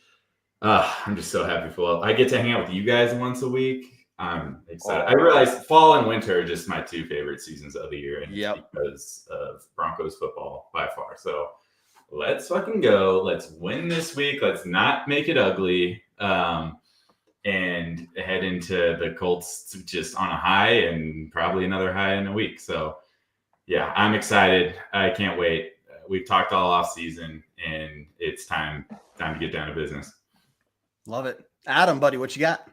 I'm just so happy for I get to hang out with you guys once a week. I'm excited. I realize fall and winter are just my two favorite seasons of the year, and it's because of Broncos football by far. So let's fucking go. Let's win this week. Let's not make it ugly. And head into the Colts just on a high, and probably another high in a week. So yeah, I'm excited. I can't wait. We've talked all off season, and it's time to get down to business. Love it. Adam, buddy, what you got?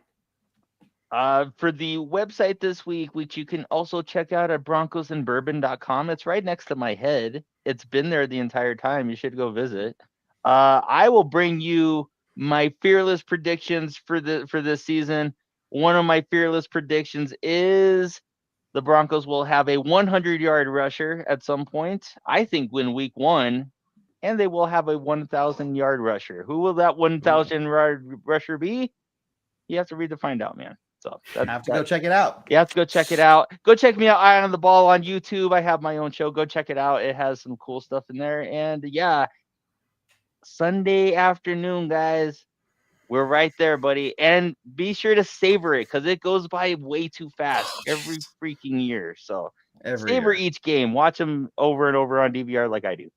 For the website this week, which you can also check out at broncosandbourbon.com. It's right next to my head. It's been there the entire time. You should go visit. I will bring you my fearless predictions for this season. One of my fearless predictions is the Broncos will have a 100-yard rusher at some point. I think win week one, and they will have a 1,000-yard rusher. Who will that 1,000-yard rusher be? You have to read to find out, man. So Have to go check it out. You have to go check it out. Go check me out, Eye on the Ball on YouTube. I have my own show. Go check it out. It has some cool stuff in there. And yeah, Sunday afternoon, guys. We're right there, buddy. And be sure to savor it because it goes by way too fast every freaking year. So savor each game. Watch them over and over on DVR like I do.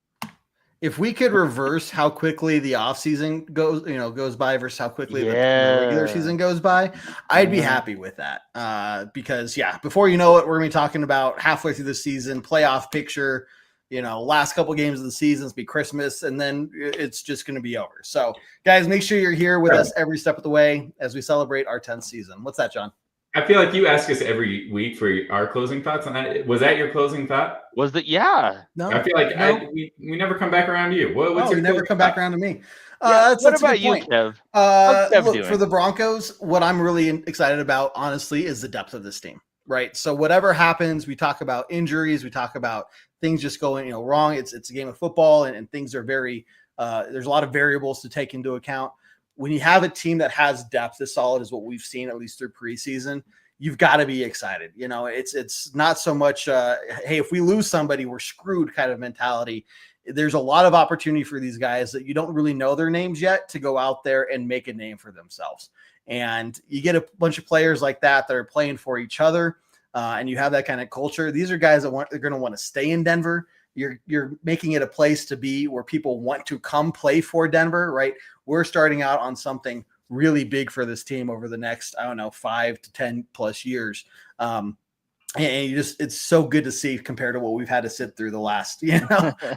If we could reverse how quickly the offseason goes by versus how quickly the regular season goes by, I'd be happy with that. Because before you know it, we're going to be talking about halfway through the season, playoff picture, last couple games of the season, it's be Christmas, and then it's just going to be over. So guys, make sure you're here with us every step of the way as we celebrate our 10th season. What's that, John? I feel like you ask us every week for our closing thoughts on that. Was that your closing thought? Was that? Yeah. No. I feel like we never come back around to you. What's your never come back around to me. What about you, Kev? Look, for the Broncos, what I'm really excited about, honestly, is the depth of this team. Right. So whatever happens, we talk about injuries, we talk about things just going wrong. It's a game of football, and things are very there's a lot of variables to take into account. When you have a team that has depth as solid as what we've seen, at least through preseason, you've got to be excited. It's not so much, hey, if we lose somebody, we're screwed kind of mentality. There's a lot of opportunity for these guys that you don't really know their names yet to go out there and make a name for themselves. And you get a bunch of players like that are playing for each other, and you have that kind of culture. These are guys that they're going to want to stay in Denver. You're making it a place to be where people want to come play for Denver, right? We're starting out on something really big for this team over the next, 5 to 10 plus years. And it's so good to see compared to what we've had to sit through the last,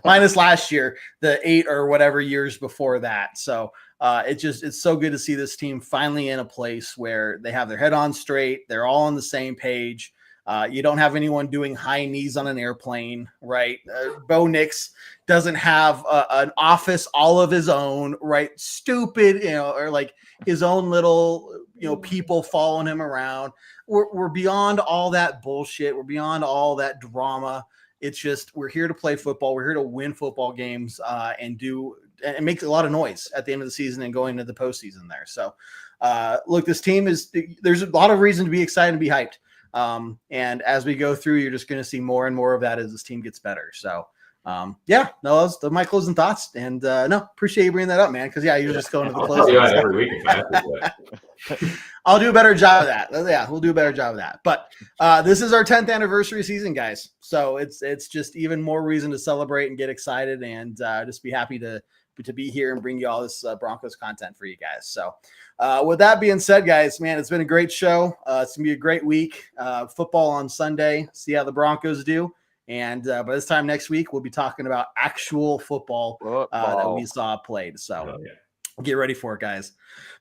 minus last year, the 8 or whatever years before that. So it's so good to see this team finally in a place where they have their head on straight. They're all on the same page. You don't have anyone doing high knees on an airplane, right? Bo Nix doesn't have an office all of his own, right? Stupid, or like his own little, people following him around. We're beyond all that bullshit. We're beyond all that drama. It's just we're here to play football. We're here to win football games and make a lot of noise at the end of the season and going into the postseason there. So, look, this team there's a lot of reason to be excited and be hyped. And as we go through, you're just going to see more and more of that as this team gets better. So, those are my closing thoughts. And appreciate you bringing that up, man. Because you're just going to the closing. Every week if I have to. I'll do a better job of that. Yeah, we'll do a better job of that. But this is our 10th anniversary season, guys. So it's just even more reason to celebrate and get excited, and just be happy to be here and bring you all this Broncos content for you guys. So with that being said, guys, man, it's been a great show. It's going to be a great week. Football on Sunday. See how the Broncos do. And by this time next week, we'll be talking about actual football that we saw played. So get ready for it, guys.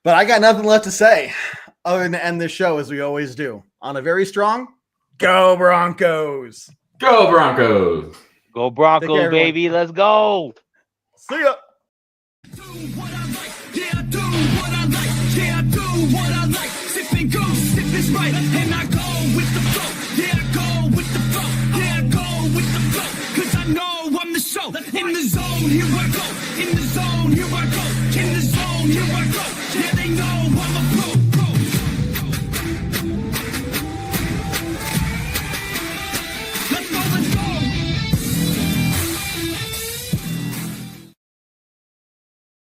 But I got nothing left to say other than to end this show as we always do on a very strong Go Broncos. Go Broncos. Go Broncos, baby. Let's go. See ya. Do what I like, yeah, I do what I like, yeah, I do what I like. Sip and go, sip is right, and I go with the flow, yeah, I go with the flow, yeah, I go with the flow, cause I know I'm the show. In the zone, here I go, in the zone, here I go, in the zone, here I go, yeah, they know I'm a pro.